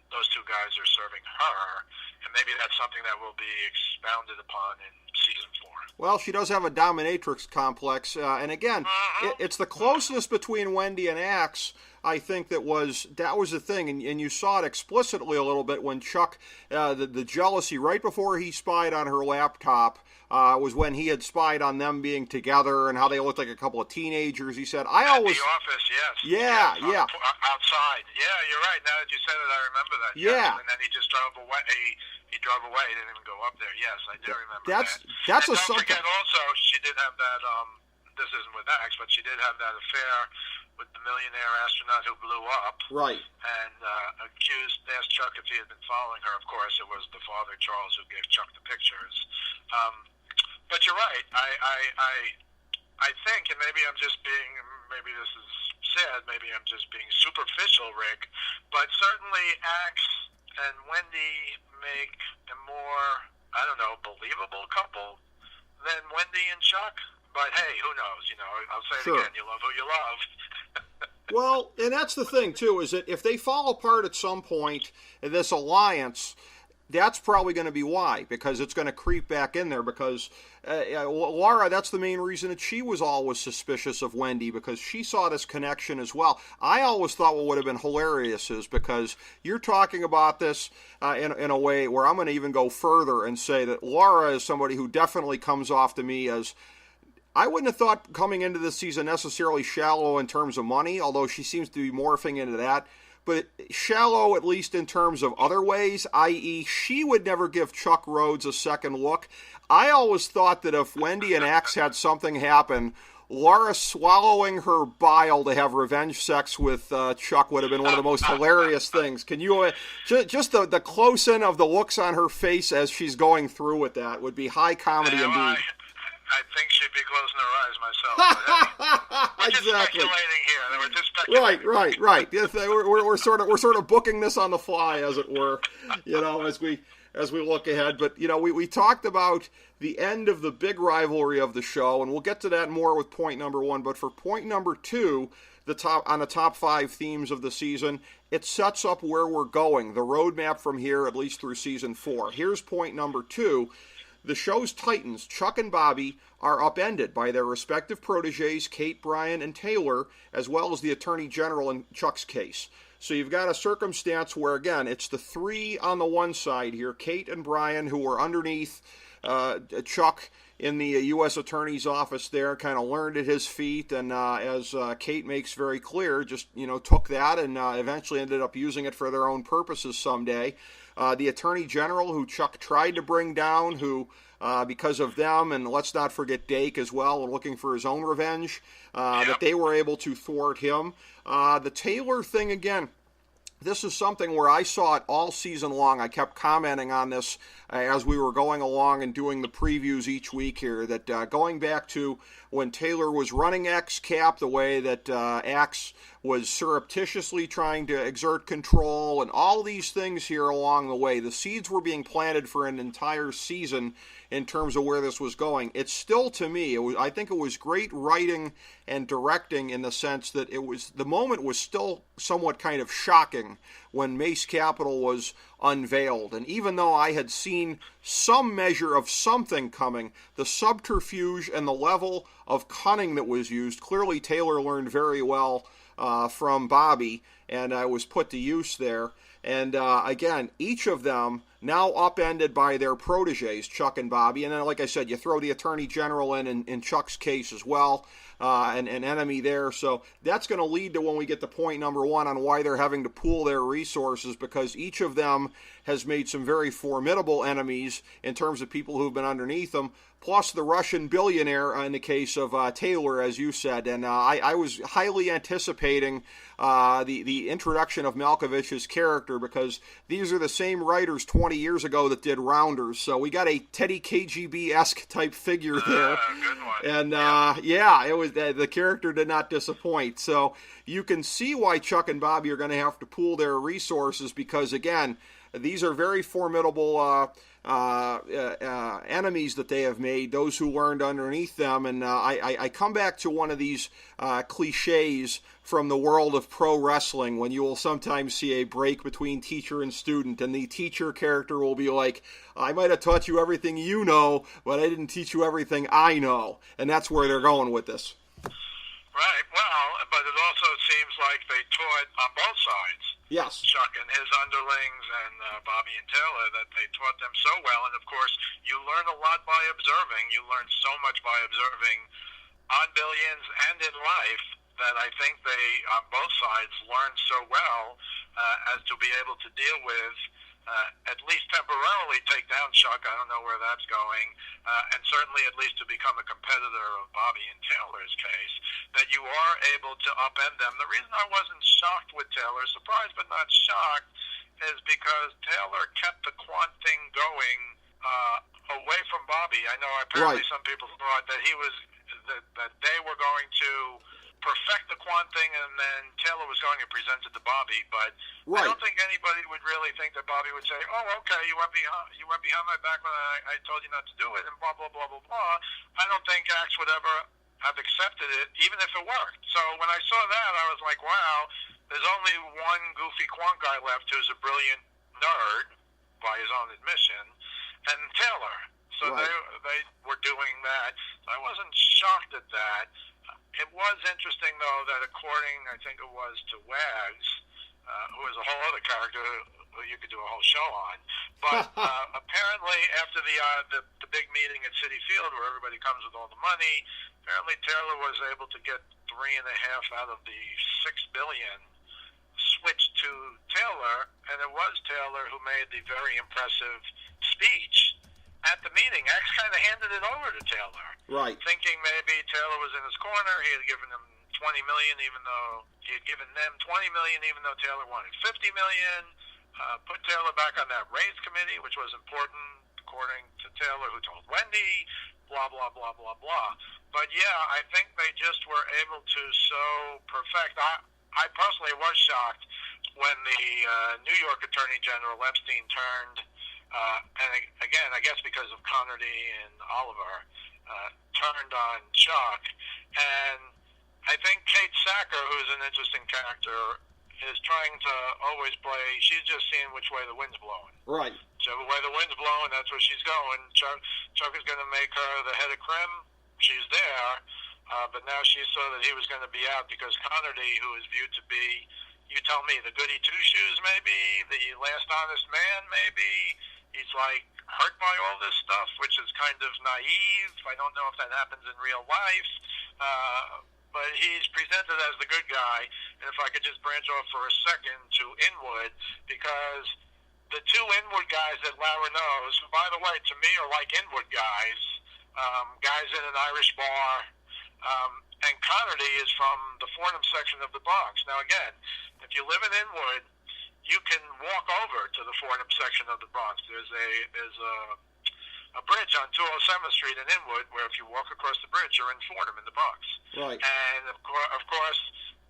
those two guys are serving her. And maybe that's something that will be expounded upon in season 4. Well, she does have a dominatrix complex. And again, it's the closeness between Wendy and Axe, I think, that was the thing. And you saw it explicitly a little bit when Chuck, the jealousy right before he spied on her laptop, was when he had spied on them being together and how they looked like a couple of teenagers. He said, "I always." At the office, yes. Yeah. Outside. Yeah, you're right. Now that you said it, I remember that. Yeah. Yes. And then he just drove away. He drove away. He didn't even go up there. Yes, I do remember that's and don't something. forget also, she did have that, this isn't with Axe, but she did have that affair with the millionaire astronaut who blew up. Right. And asked Chuck if he had been following her. Of course, it was the father, Charles, who gave Chuck the pictures. But you're right. I think, and maybe I'm just being, maybe this is sad, maybe I'm just being superficial, Rick, but certainly Axe and Wendy make a more, I don't know, believable couple than Wendy and Chuck. But hey, who knows? I'll say it again. You love who you love. Well, and that's the thing, too, is that if they fall apart at some point in this alliance, that's probably going to be why, because it's going to creep back in there, because Laura, that's the main reason that she was always suspicious of Wendy, because she saw this connection as well. I always thought what would have been hilarious is because you're talking about this in a way where I'm going to even go further and say that Laura is somebody who definitely comes off to me as, I wouldn't have thought coming into this season necessarily shallow in terms of money, although she seems to be morphing into that. But shallow, at least in terms of other ways, i.e., she would never give Chuck Rhodes a second look. I always thought that if Wendy and Axe had something happen, Laura swallowing her bile to have revenge sex with Chuck would have been one of the most hilarious things. Can you, just the close-in of the looks on her face as she's going through with that would be high comedy indeed. I think she'd be closing her eyes myself. We're just speculating here. We're just speculating. Right. Yes, we're sort of booking this on the fly, as it were, as we look ahead. But we talked about the end of the big rivalry of the show, and we'll get to that more with point number 1. But for point number 2, the top 5 themes of the season, it sets up where we're going, the roadmap from here, at least through season 4. Here's point number 2. the show's titans, Chuck and Bobby, are upended by their respective proteges, Kate, Brian, and Taylor, as well as the Attorney General in Chuck's case. So you've got a circumstance where, again, it's the three on the one side here, Kate and Brian, who were underneath Chuck in the U.S. Attorney's office there, kind of learned at his feet, and as Kate makes very clear, just, took that and eventually ended up using it for their own purposes someday. The Attorney General, who Chuck tried to bring down, who, because of them, and let's not forget Dake as well, looking for his own revenge, that they were able to thwart him. The Taylor thing, again, this is something where I saw it all season long. I kept commenting on this as we were going along and doing the previews each week here, that going back to when Taylor was running X-Cap, the way that Axe was surreptitiously trying to exert control, and all these things here along the way. The seeds were being planted for an entire season in terms of where this was going. It's still, to me, I think it was great writing and directing in the sense that the moment was still somewhat kind of shocking when Mace Capital was unveiled. And even though I had seen some measure of something coming, the subterfuge and the level of cunning that was used, clearly Taylor learned very well from Bobby, and was put to use there. And again, each of them now upended by their proteges, Chuck and Bobby. And then, like I said, you throw the Attorney General in Chuck's case as well, an enemy there. So that's going to lead to when we get to point number one on why they're having to pool their resources, because each of them has made some very formidable enemies in terms of people who've been underneath them, plus the Russian billionaire in the case of Taylor, as you said. And I was highly anticipating the introduction of Malkovich's character, because these are the same writers 20 years ago that did Rounders. So we got a Teddy KGB-esque type figure there. Good one. And it was the character did not disappoint. So you can see why Chuck and Bobby are going to have to pool their resources, because, again, these are very formidable enemies that they have made, those who learned underneath them. And I come back to one of these cliches from the world of pro wrestling, when you will sometimes see a break between teacher and student, and the teacher character will be like, I might have taught you everything you know, but I didn't teach you everything I know. And that's where they're going with this. Right. Well, but it also seems like they taught on both sides. Yes. Chuck and his underlings and Bobby and Taylor, that they taught them so well. And, of course, you learn a lot by observing. You learn so much by observing on Billions and in life, that I think they, on both sides, learned so well as to be able to deal with, at least temporarily, take down Chuck. I don't know where that's going. And certainly at least to become a competitor of Bobby and Taylor's case, that you are able to upend them. The reason I wasn't shocked with Taylor, surprised but not shocked, is because Taylor kept the quant thing going away from Bobby. I know apparently some people thought that that they were going to perfect the quant thing, and then Taylor was going to present it to Bobby. But I don't think anybody would really think that Bobby would say, "Oh, okay, you went behind my back when I told you not to do it," and blah blah blah blah blah. I don't think Axe would ever have accepted it, even if it worked. So when I saw that, I was like, "Wow, there's only one goofy quant guy left who's a brilliant nerd, by his own admission, and Taylor." So they were doing that. So I wasn't shocked at that. It was interesting, though, that according, I think it was, to Wags, who is a whole other character who you could do a whole show on, but apparently after the big meeting at Citi Field where everybody comes with all the money, apparently Taylor was able to get 3.5 out of the $6 billion switched to Taylor, and it was Taylor who made the very impressive speech at the meeting. X kind of handed it over to Taylor, thinking maybe Taylor was in his corner. He had given him $20 million, even though he had given them $20 million, even though Taylor wanted $50 million. Put Taylor back on that raise committee, which was important, according to Taylor, who told Wendy. Blah blah blah blah blah. But yeah, I think they just were able to so perfect. I personally was shocked when the New York Attorney General Epstein turned. And again, I guess because of Connerty and Oliver, turned on Chuck. And I think Kate Sacker, who's an interesting character, is trying to always play, she's just seeing which way the wind's blowing. Right. whichever way the wind's blowing, that's where she's going. Chuck is going to make her the head of Crim. She's there, but now she saw that he was going to be out because Connerty, who is viewed to be, you tell me, the goody two-shoes maybe, the last honest man maybe, he's like hurt by all this stuff, which is kind of naive. I don't know if that happens in real life, but he's presented as the good guy. And if I could just branch off for a second to Inwood, because the two Inwood guys that Lauer knows, who, by the way, to me are like Inwood guys, guys in an Irish bar, and Connerty is from the Fordham section of the Bronx. Now, again, if you live in Inwood, you can walk over to the Fordham section of the Bronx. There's a bridge on 207th Street in Inwood where if you walk across the bridge, you're in Fordham in the Bronx. Right. And, of course,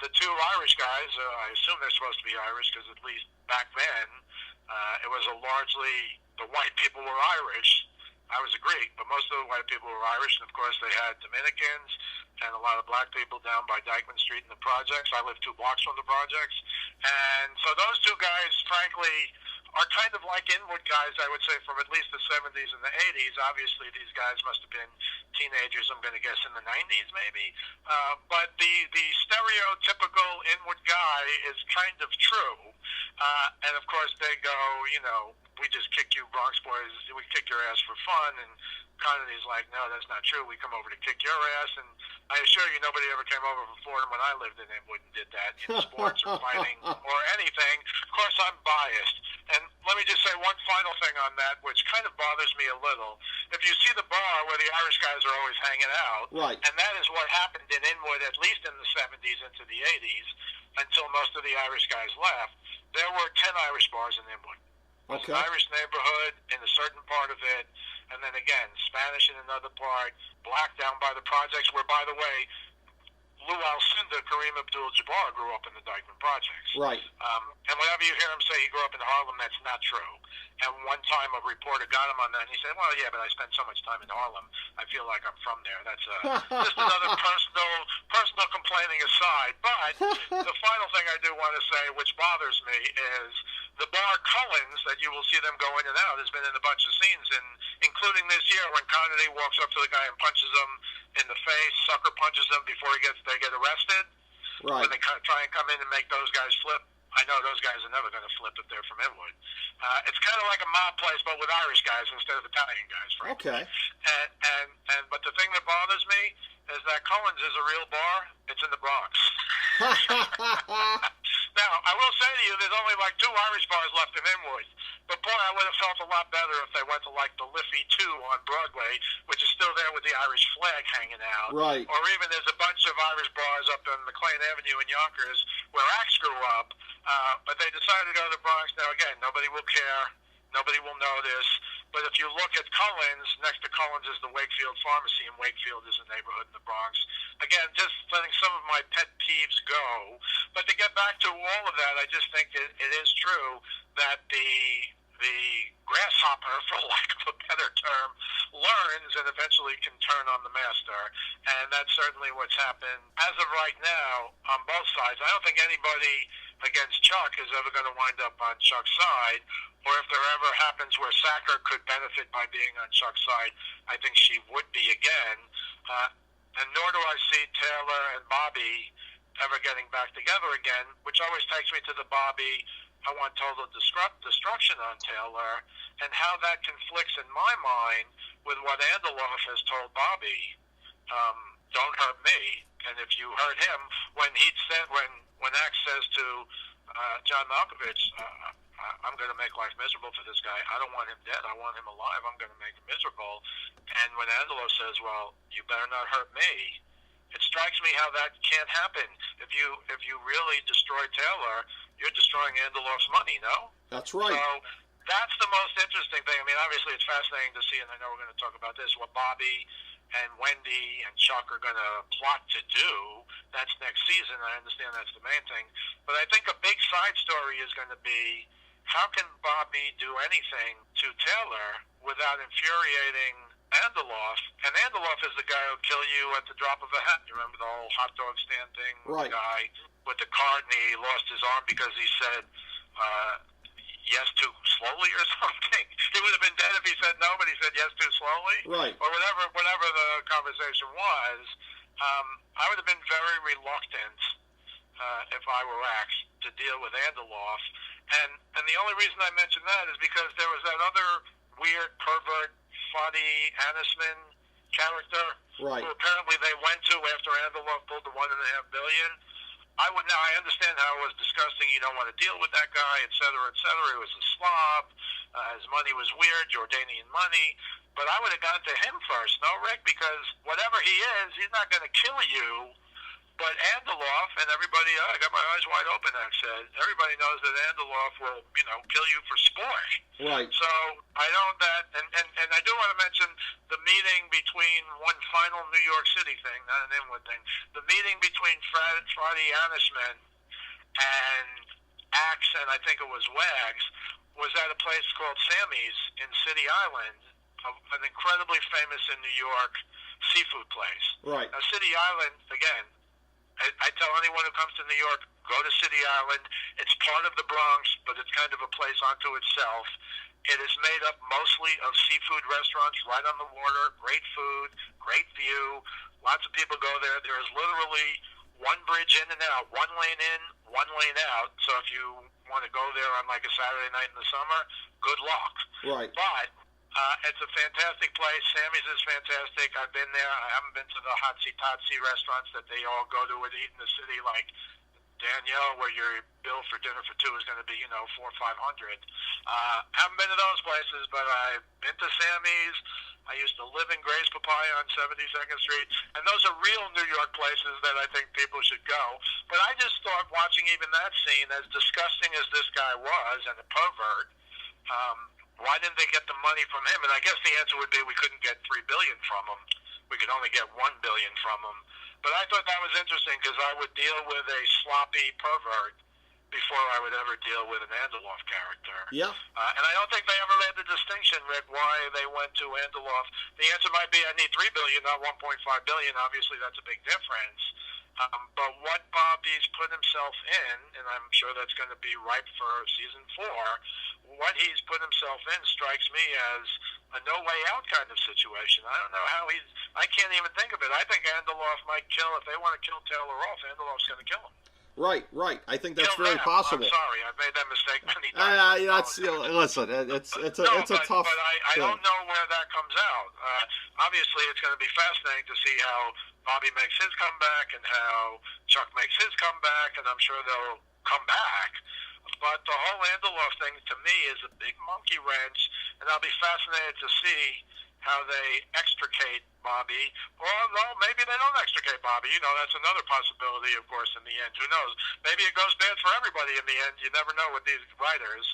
the two Irish guys, I assume they're supposed to be Irish because at least back then it was the white people were Irish. I was a Greek, but most of the white people were Irish, and of course they had Dominicans and a lot of black people down by Dyckman Street in the projects. I lived 2 blocks from the projects. And so those two guys, frankly, are kind of like Inwood guys, I would say, from at least the 70s and the 80s. Obviously, these guys must have been teenagers, I'm going to guess, in the 90s maybe. But the stereotypical Inwood guy is kind of true. And, of course, they go, we just kick you Bronx boys, we kick your ass for fun. And Connerty's like, no, that's not true. We come over to kick your ass. And I assure you, nobody ever came over from Fordham when I lived in Inwood and did that in sports or fighting or anything. Of course, I'm biased. And let me just say one final thing on that, which kind of bothers me a little. If you see the bar where the Irish guys are always hanging out, right, and that is what happened in Inwood, at least in the 70s into the 80s, until most of the Irish guys left, there were 10 Irish bars in Inwood. It was an Irish neighborhood in a certain part of it, and then again, Spanish in another part, black down by the projects, where, by the way, Lou Alcindor, Kareem Abdul-Jabbar grew up in the Dyckman projects. Right. And whenever you hear him say he grew up in Harlem, that's not true. And one time a reporter got him on that, and he said, well, yeah, but I spent so much time in Harlem, I feel like I'm from there. That's just another personal complaining aside. But the final thing I do want to say, which bothers me, is the bar Cullen's, that you will see them go in and out, has been in a bunch of scenes, including this year when Connerty walks up to the guy and punches him in the face, sucker punches him before they get arrested. Right. When they try and come in and make those guys flip. I know those guys are never going to flip if they're from Inwood. It's kind of like a mob place, but with Irish guys instead of Italian guys, frankly. Okay. But the thing that bothers me is that Cullen's is a real bar. It's in the Bronx. Now, I will say to you, there's only like 2 Irish bars left in Inwood. But boy, I would have felt a lot better if they went to like the Liffey 2 on Broadway, which is still there with the Irish flag hanging out. Right. Or even there's a bunch of Irish bars up on McLean Avenue in Yonkers where Axe grew up. But they decided to go to the Bronx. Now, again, nobody will care. Nobody will notice. But if you look at Cullen's, next to Cullen's is the Wakefield Pharmacy, and Wakefield is a neighborhood in the Bronx. Again, just letting some of my pet peeves go. But to get back to all of that, I just think it is true that the grasshopper, for lack of a better term, learns and eventually can turn on the master. And that's certainly what's happened as of right now on both sides. I don't think anybody against Chuck is ever going to wind up on Chuck's side, or if there ever happens where Sacker could benefit by being on Chuck's side, I think she would be again. And nor do I see Taylor and Bobby ever getting back together again, which always takes me to the Bobby, I want total destruction on Taylor, and how that conflicts in my mind with what Andeloff has told Bobby. Don't hurt me. And if you hurt him, when Axe says to John Malkovich, I'm going to make life miserable for this guy. I don't want him dead. I want him alive. I'm going to make him miserable. And when Andeloff says, well, you better not hurt me, it strikes me how that can't happen. If you really destroy Taylor, you're destroying Andeloff's money, no? That's right. So that's the most interesting thing. I mean, obviously it's fascinating to see, and I know we're going to talk about this, what Bobby and Wendy and Chuck are going to plot to do. That's next season. I understand that's the main thing. But I think a big side story is going to be, how can Bobby do anything to Taylor without infuriating Andeloff? And Andeloff is the guy who'll kill you at the drop of a hat. You remember the whole hot dog stand thing? Right. The guy with the cart, and he lost his arm because he said, yes too slowly or something. He would have been dead if he said no, but he said yes too slowly. Right. Or whatever the conversation was. I would have been very reluctant if I were asked to deal with Andeloff. And the only reason I mention that is because there was that other weird pervert, Fadi Anisman character Right. who apparently they went to after Andeloff pulled the $1.5 billion. I understand how it was disgusting. You don't want to deal with that guy, et cetera, et cetera. He was a slob. His money was weird, Jordanian money. But I would have gone to him first, no, Rick? Because whatever he is, he's not going to kill you. But Andeloff and everybody, I got my eyes wide open, I said. Everybody knows that Andeloff will, kill you for sport. Right. So I know that, and I do want to mention the meeting between one final New York City thing, not an inward thing, the meeting between Fadi Anisman and Axe, and I think it was Wags, was at a place called Sammy's in City Island, an incredibly famous in New York seafood place. Right. Now, City Island, again, I tell anyone who comes to New York, go to City Island. It's part of the Bronx, but it's kind of a place unto itself. It is made up mostly of seafood restaurants right on the water, great food, great view. Lots of people go there. There is literally one bridge in and out, one lane in, one lane out. So if you want to go there on like a Saturday night in the summer, good luck. Right. But it's a fantastic place. Sammy's is fantastic. I've been there. I haven't been to the hotsy-totsy restaurants that they all go to and eat in the city, like Danielle, where your bill for dinner for two is going to be, $400 or $500. Haven't been to those places, but I've been to Sammy's. I used to live in Grace Papaya on 72nd Street, and those are real New York places that I think people should go. But I just thought, watching even that scene, as disgusting as this guy was, and a pervert, why didn't they get the money from him? And I guess the answer would be we couldn't get $3 billion from him. We could only get $1 billion from him. But I thought that was interesting because I would deal with a sloppy pervert before I would ever deal with an Andeloff character. Yeah. And I don't think they ever made the distinction, Rick, why they went to Andeloff. The answer might be I need $3 billion, not $1.5 billion. Obviously, that's a big difference. But what Bobby's put himself in, and I'm sure that's going to be ripe for season 4, what he's put himself in strikes me as a no-way-out kind of situation. I don't know how I can't even think of it. I think Andeloff might kill, if they want to kill Taylor off, Andeloff's going to kill him. Right. I think that's Kill very them. possible. I'm sorry, I've made that mistake many times. Listen, it's a tough. But I don't know where that comes out. Obviously, it's going to be fascinating to see how Bobby makes his comeback and how Chuck makes his comeback, and I'm sure they'll come back. But the whole Andeloff thing, to me, is a big monkey wrench, and I'll be fascinated to see how they extricate Bobby. Or, no, maybe they don't extricate Bobby. That's another possibility, of course, in the end. Who knows? Maybe it goes bad for everybody in the end. You never know with these writers.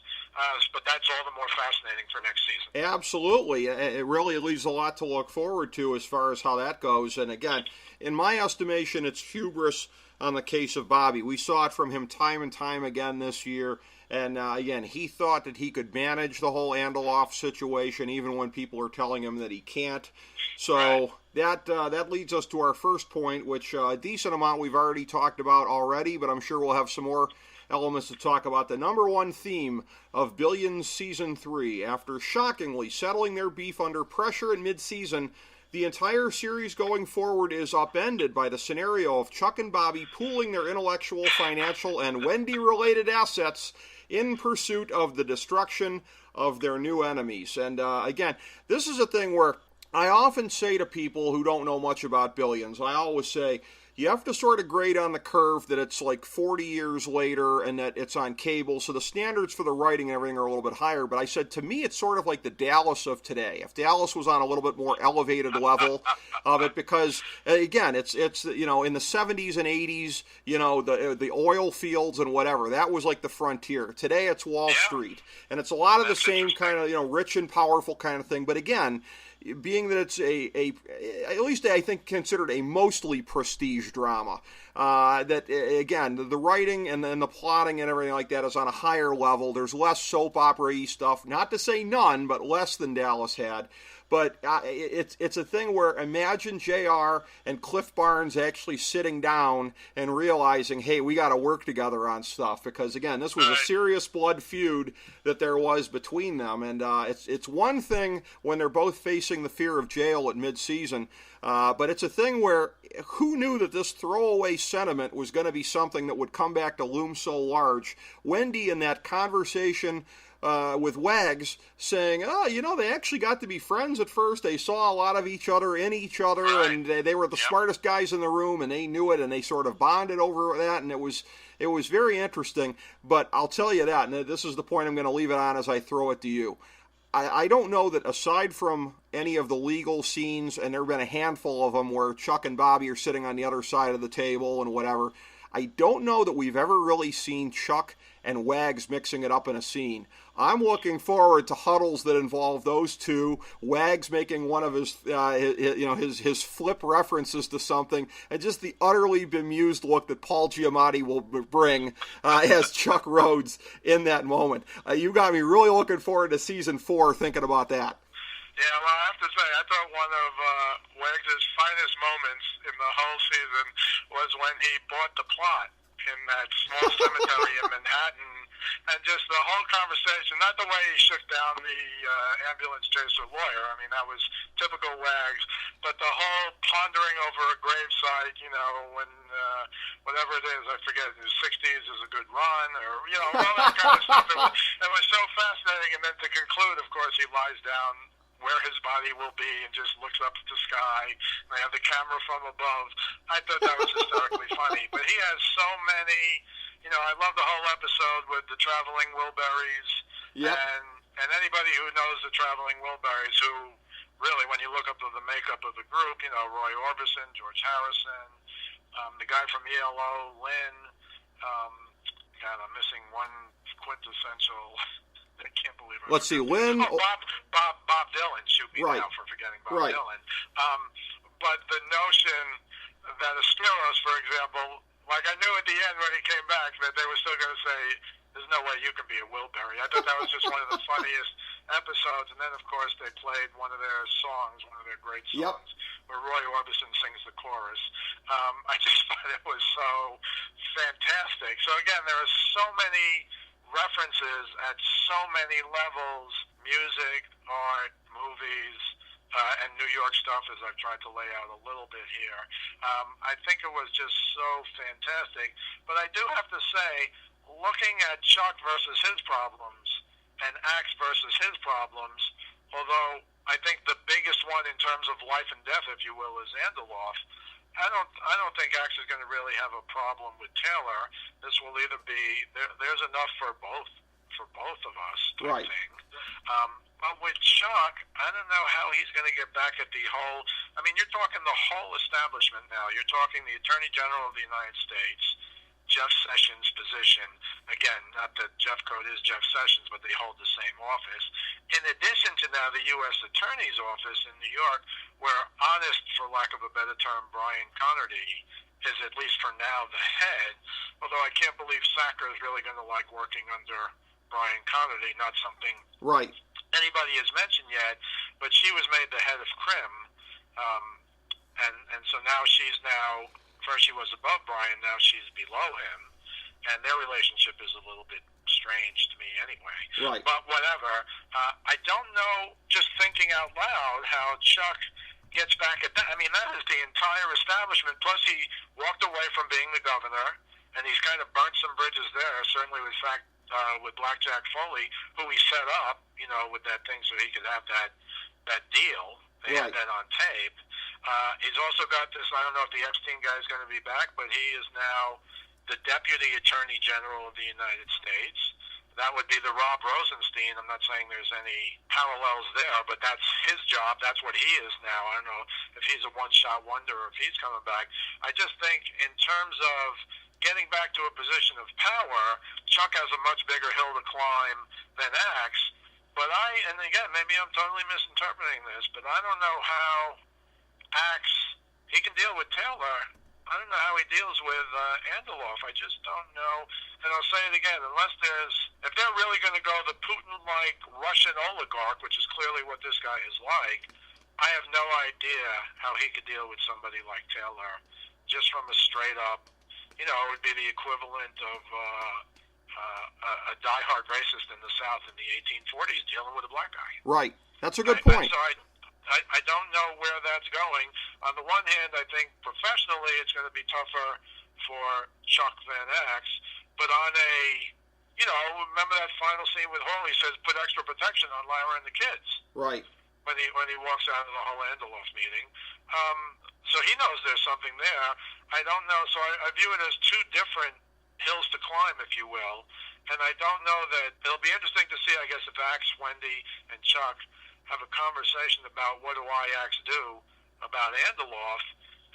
But that's all the more fascinating for next season. Absolutely. It really leaves a lot to look forward to as far as how that goes. And again, in my estimation, it's hubris on the case of Bobby. We saw it from him time and time again this year. And again, he thought that he could manage the whole Andeloff situation, even when people are telling him that he can't. So that leads us to our first point, which a decent amount we've already talked about already, but I'm sure we'll have some more elements to talk about. The number one theme of Billions Season 3, after shockingly settling their beef under pressure in mid-season, the entire series going forward is upended by the scenario of Chuck and Bobby pooling their intellectual, financial, and Wendy-related assets in pursuit of the destruction of their new enemies. And again, this is a thing where I often say to people who don't know much about Billions, I always say, you have to sort of grade on the curve that it's like 40 years later and that it's on cable, so the standards for the writing and everything are a little bit higher. But I said, to me, it's sort of like the Dallas of today. If Dallas was on a little bit more elevated level of it, because, again, it's in the 70s and 80s, the oil fields and whatever, that was like the frontier. Today, it's Wall Street. And it's a lot of the same kind of, rich and powerful kind of thing. But again, being that it's at least I think considered a mostly prestige drama, that again the writing and the plotting and everything like that is on a higher level. There's less soap opera-y stuff, not to say none, but less than Dallas had. But it's a thing where imagine JR and Cliff Barnes actually sitting down and realizing, hey, we got to work together on stuff, because again, this was a serious blood feud that there was between them, and it's one thing when they're both facing the fear of jail at mid-season, but it's a thing where who knew that this throwaway sentiment was going to be something that would come back to loom so large. Wendy, in that conversation with Wags, saying, they actually got to be friends at first. They saw a lot of each other in each other, and they were the smartest guys in the room, and they knew it, and they sort of bonded over that, and it was very interesting. But I'll tell you that, and this is the point I'm going to leave it on as I throw it to you. I don't know that aside from any of the legal scenes, and there have been a handful of them where Chuck and Bobby are sitting on the other side of the table and whatever, I don't know that we've ever really seen Chuck and Wags mixing it up in a scene. I'm looking forward to huddles that involve those two, Wags making one of his flip references to something, and just the utterly bemused look that Paul Giamatti will bring as Chuck Rhodes in that moment. You got me really looking forward to season 4 thinking about that. Yeah, well, I have to say, I thought one of Wags' finest moments in the whole season was when he bought the plot in that small cemetery in Manhattan, and just the whole conversation, not the way he shook down the ambulance chaser lawyer, I mean, that was typical Wags, but the whole pondering over a gravesite, when whatever it is, I forget, in his 60s is a good run, or, all that kind of stuff. It was so fascinating, and then to conclude, of course, he lies down where his body will be and just looks up at the sky. They have the camera from above. I thought that was hysterically funny. But he has so many, I love the whole episode with the traveling Wilburys. Yep. And anybody who knows the traveling Wilburys, who really, when you look up the makeup of the group, Roy Orbison, George Harrison, the guy from ELO, Lynn, God, I'm missing one quintessential. I can't believe it. Let's see, Lynn. Oh, Bob Dylan. Shoot me now for forgetting Bob Dylan. But the notion that Aspiros, for example, like I knew at the end when he came back that they were still going to say, there's no way you can be a Wilbury. I thought that was just one of the funniest episodes. And then, of course, they played one of their songs, one of their great songs, where Roy Orbison sings the chorus. I just thought it was so fantastic. So, again, there are so many references at so many levels, music, art, movies, and New York stuff, as I've tried to lay out a little bit here. I think it was just so fantastic. But I do have to say, looking at Chuck versus his problems and Axe versus his problems, although I think the biggest one in terms of life and death, if you will, is Andeloff, I don't think Axe is going to really have a problem with Taylor. This will either be there's enough for both of us, I think. But with Chuck, I don't know how he's going to get back at the whole. I mean, you're talking the whole establishment now. You're talking the Attorney General of the United States, Jeff Sessions' position. Again, not that Jeff Code is Jeff Sessions, but they hold the same office. In addition to now the U.S. Attorney's Office in New York, where honest, for lack of a better term, Brian Connerty is, at least for now, the head. Although I can't believe Sacker is really going to like working under Brian Connerty, not something anybody has mentioned yet, but she was made the head of Crim. And so now first she was above Brian, now she's below him, and their relationship is a little bit strange to me anyway. Right. But whatever. I don't know, just thinking out loud, how Chuck gets back at that. I mean, that is the entire establishment, plus he walked away from being the governor, and he's kind of burnt some bridges there, certainly with Blackjack Foley, who he set up, with that thing so he could have that deal. They had that on tape. He's also got this, I don't know if the Epstein guy is going to be back, but he is now the Deputy Attorney General of the United States. That would be the Rob Rosenstein. I'm not saying there's any parallels there, but that's his job. That's what he is now. I don't know if he's a one-shot wonder or if he's coming back. I just think in terms of getting back to a position of power, Chuck has a much bigger hill to climb than Axe. But and again, maybe I'm totally misinterpreting this, but I don't know how Axe, he can deal with Taylor, I don't know how he deals with Andelov. I just don't know. And I'll say it again, if they're really going to go the Putin-like Russian oligarch, which is clearly what this guy is like, I have no idea how he could deal with somebody like Taylor, just from a straight-up, it would be the equivalent of a diehard racist in the South in the 1840s dealing with a black guy. Right. That's a good point. So I don't know where that's going. On the one hand, I think professionally it's going to be tougher for Chuck Van X, but on remember that final scene with Hall, he says, put extra protection on Lara and the kids. Right. When he walks out of the whole Andelov meeting. So he knows there's something there. I don't know. So I view it as two different hills to climb, if you will. And I don't know that it'll be interesting to see, I guess, if Axe, Wendy, and Chuck have a conversation about what do I Axe do about Andelov,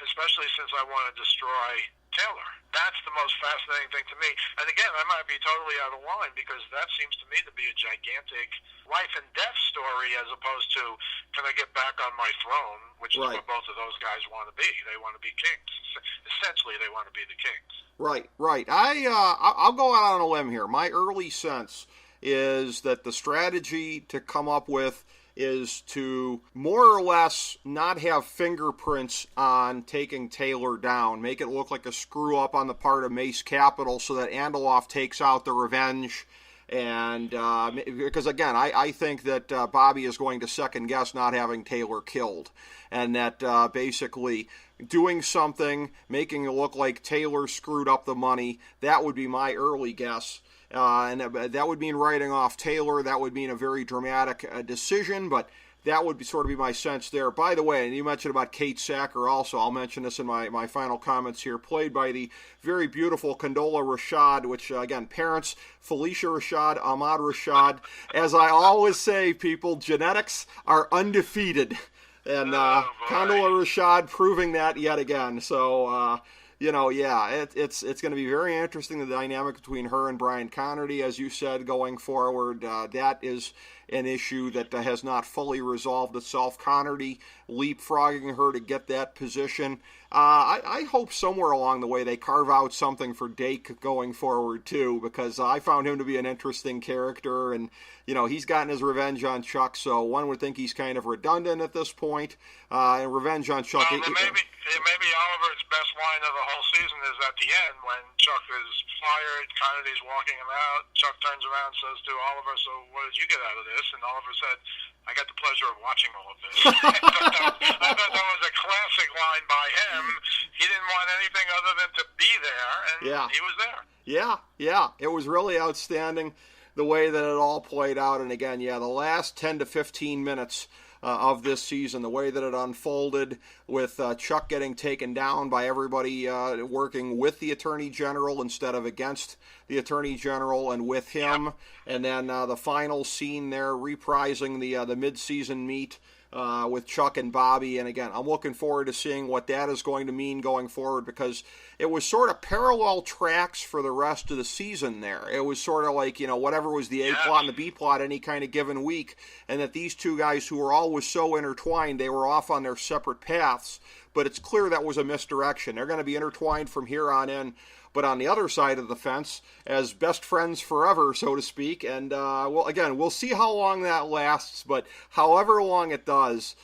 especially since I want to destroy Taylor. That's the most fascinating thing to me. And again, I might be totally out of line because that seems to me to be a gigantic life and death story as opposed to can I get back on my throne, which is what both of those guys want to be. They want to be kings. Essentially, they want to be the kings. Right. I'll go out on a limb here. My early sense is that the strategy to come up with is to more or less not have fingerprints on taking Taylor down, make it look like a screw-up on the part of Mace Capital so that Andelov takes out the revenge. And because, again, I think that Bobby is going to second-guess not having Taylor killed, and that basically doing something, making it look like Taylor screwed up the money, that would be my early guess. And that would mean writing off Taylor. That would mean a very dramatic decision, but that would sort of be my sense there. By the way, and you mentioned about Kate Sacker also, I'll mention this in my final comments here, played by the very beautiful Condola Rashad, which, again, parents, Felicia Rashad, Ahmad Rashad. As I always say, people, genetics are undefeated. And Condola Rashad proving that yet again. So, it's going to be very interesting, the dynamic between her and Brian Connerty, as you said, going forward. That is an issue that has not fully resolved itself. Connerty leapfrogging her to get that position. I hope somewhere along the way they carve out something for Dake going forward, too, because I found him to be an interesting character, and, he's gotten his revenge on Chuck, so one would think he's kind of redundant at this point. And revenge on Chuck... Well, maybe Oliver's best line of the whole season is at the end when Chuck is fired, Connerty's walking him out, Chuck turns around and says to Oliver, so what did you get out of this? And Oliver said, I got the pleasure of watching all of this. I thought that was a classic line by him. He didn't want anything other than to be there, and he was there. Yeah. It was really outstanding the way that it all played out. And again, the last 10 to 15 minutes of this season, the way that it unfolded with Chuck getting taken down by everybody working with the Attorney General instead of against the Attorney General and with him, and then the final scene there reprising the mid-season meet with Chuck and Bobby. And again, I'm looking forward to seeing what that is going to mean going forward, because it was sort of parallel tracks for the rest of the season there. It was sort of like, whatever was the A plot and the B plot any kind of given week, and that these two guys who were always so intertwined, they were off on their separate paths, but it's clear that was a misdirection. They're going to be intertwined from here on in, but on the other side of the fence, as best friends forever, so to speak. And, we'll see how long that lasts, but however long it does,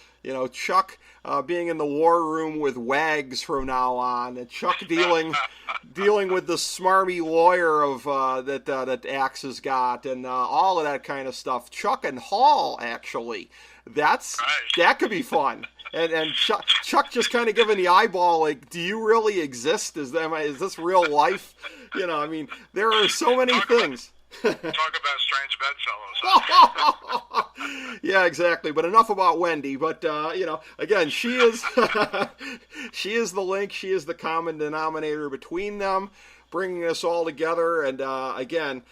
Chuck being in the war room with Wags from now on, and Chuck dealing with the smarmy lawyer of that Axe has got, and all of that kind of stuff. Chuck and Hall, actually, that could be fun. And Chuck just kind of giving the eyeball, like, do you really exist? Is this real life? There are so many things. Talk about strange bedfellows. Yeah, exactly. But enough about Wendy. But again, she is she is the link. She is the common denominator between them, bringing us all together. And again,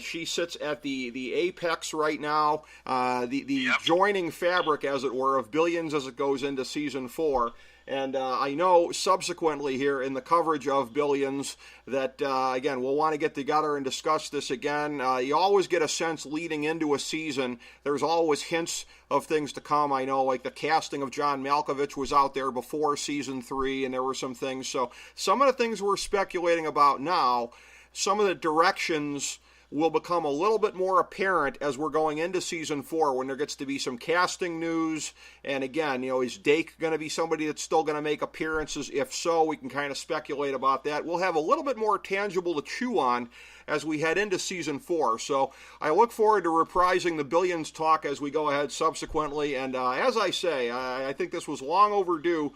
she sits at the apex right now, the joining fabric, as it were, of Billions as it goes into season 4. And I know subsequently here in the coverage of Billions that, again, we'll want to get together and discuss this again. You always get a sense leading into a season. There's always hints of things to come. I know, like the casting of John Malkovich was out there before season 3, and there were some things. So some of the things we're speculating about now, some of the directions will become a little bit more apparent as we're going into season 4 when there gets to be some casting news. And again, is Dake going to be somebody that's still going to make appearances? If so, we can kind of speculate about that. We'll have a little bit more tangible to chew on as we head into season 4. So I look forward to reprising the Billions talk as we go ahead subsequently. And as I say, I think this was long overdue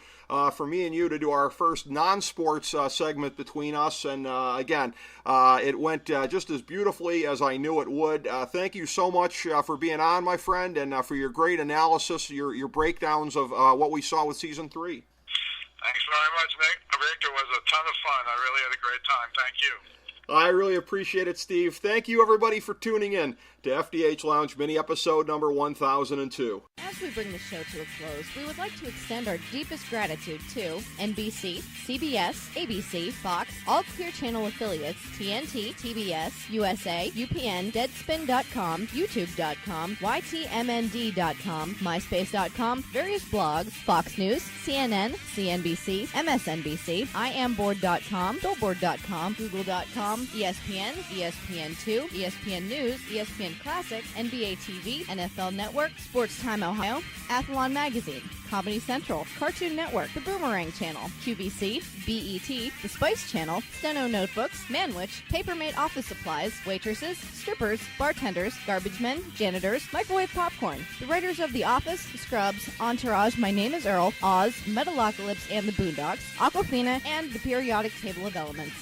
for me and you to do our first non-sports segment between us. And again, it went just as beautifully as I knew it would. Thank you so much for being on, my friend, and for your great analysis, your breakdowns of what we saw with season 3. Thanks very much, Nick. Victor, was a ton of fun. I really had a great time. Thank you. I really appreciate it, Steve. Thank you, everybody, for tuning in to FDH Lounge mini episode number 1002. As we bring the show to a close, we would like to extend our deepest gratitude to NBC, CBS, ABC, Fox, all Clear Channel affiliates, TNT, TBS, USA, UPN, Deadspin.com, YouTube.com, YTMND.com, MySpace.com, various blogs, Fox News, CNN, CNBC, MSNBC, IamBoard.com, Billboard.com, Google.com, ESPN, ESPN2, ESPN News, ESPN Classic, NBA TV, NFL Network, Sports Time Ohio, Athlon Magazine, Comedy Central, Cartoon Network, The Boomerang Channel, QVC, BET, The Spice Channel, Steno Notebooks, Manwich, Papermate Office Supplies, waitresses, strippers, bartenders, garbage men, janitors, microwave popcorn, the writers of The Office, Scrubs, Entourage, My Name is Earl, Oz, Metalocalypse and the Boondocks, Aquafina, and The Periodic Table of Elements.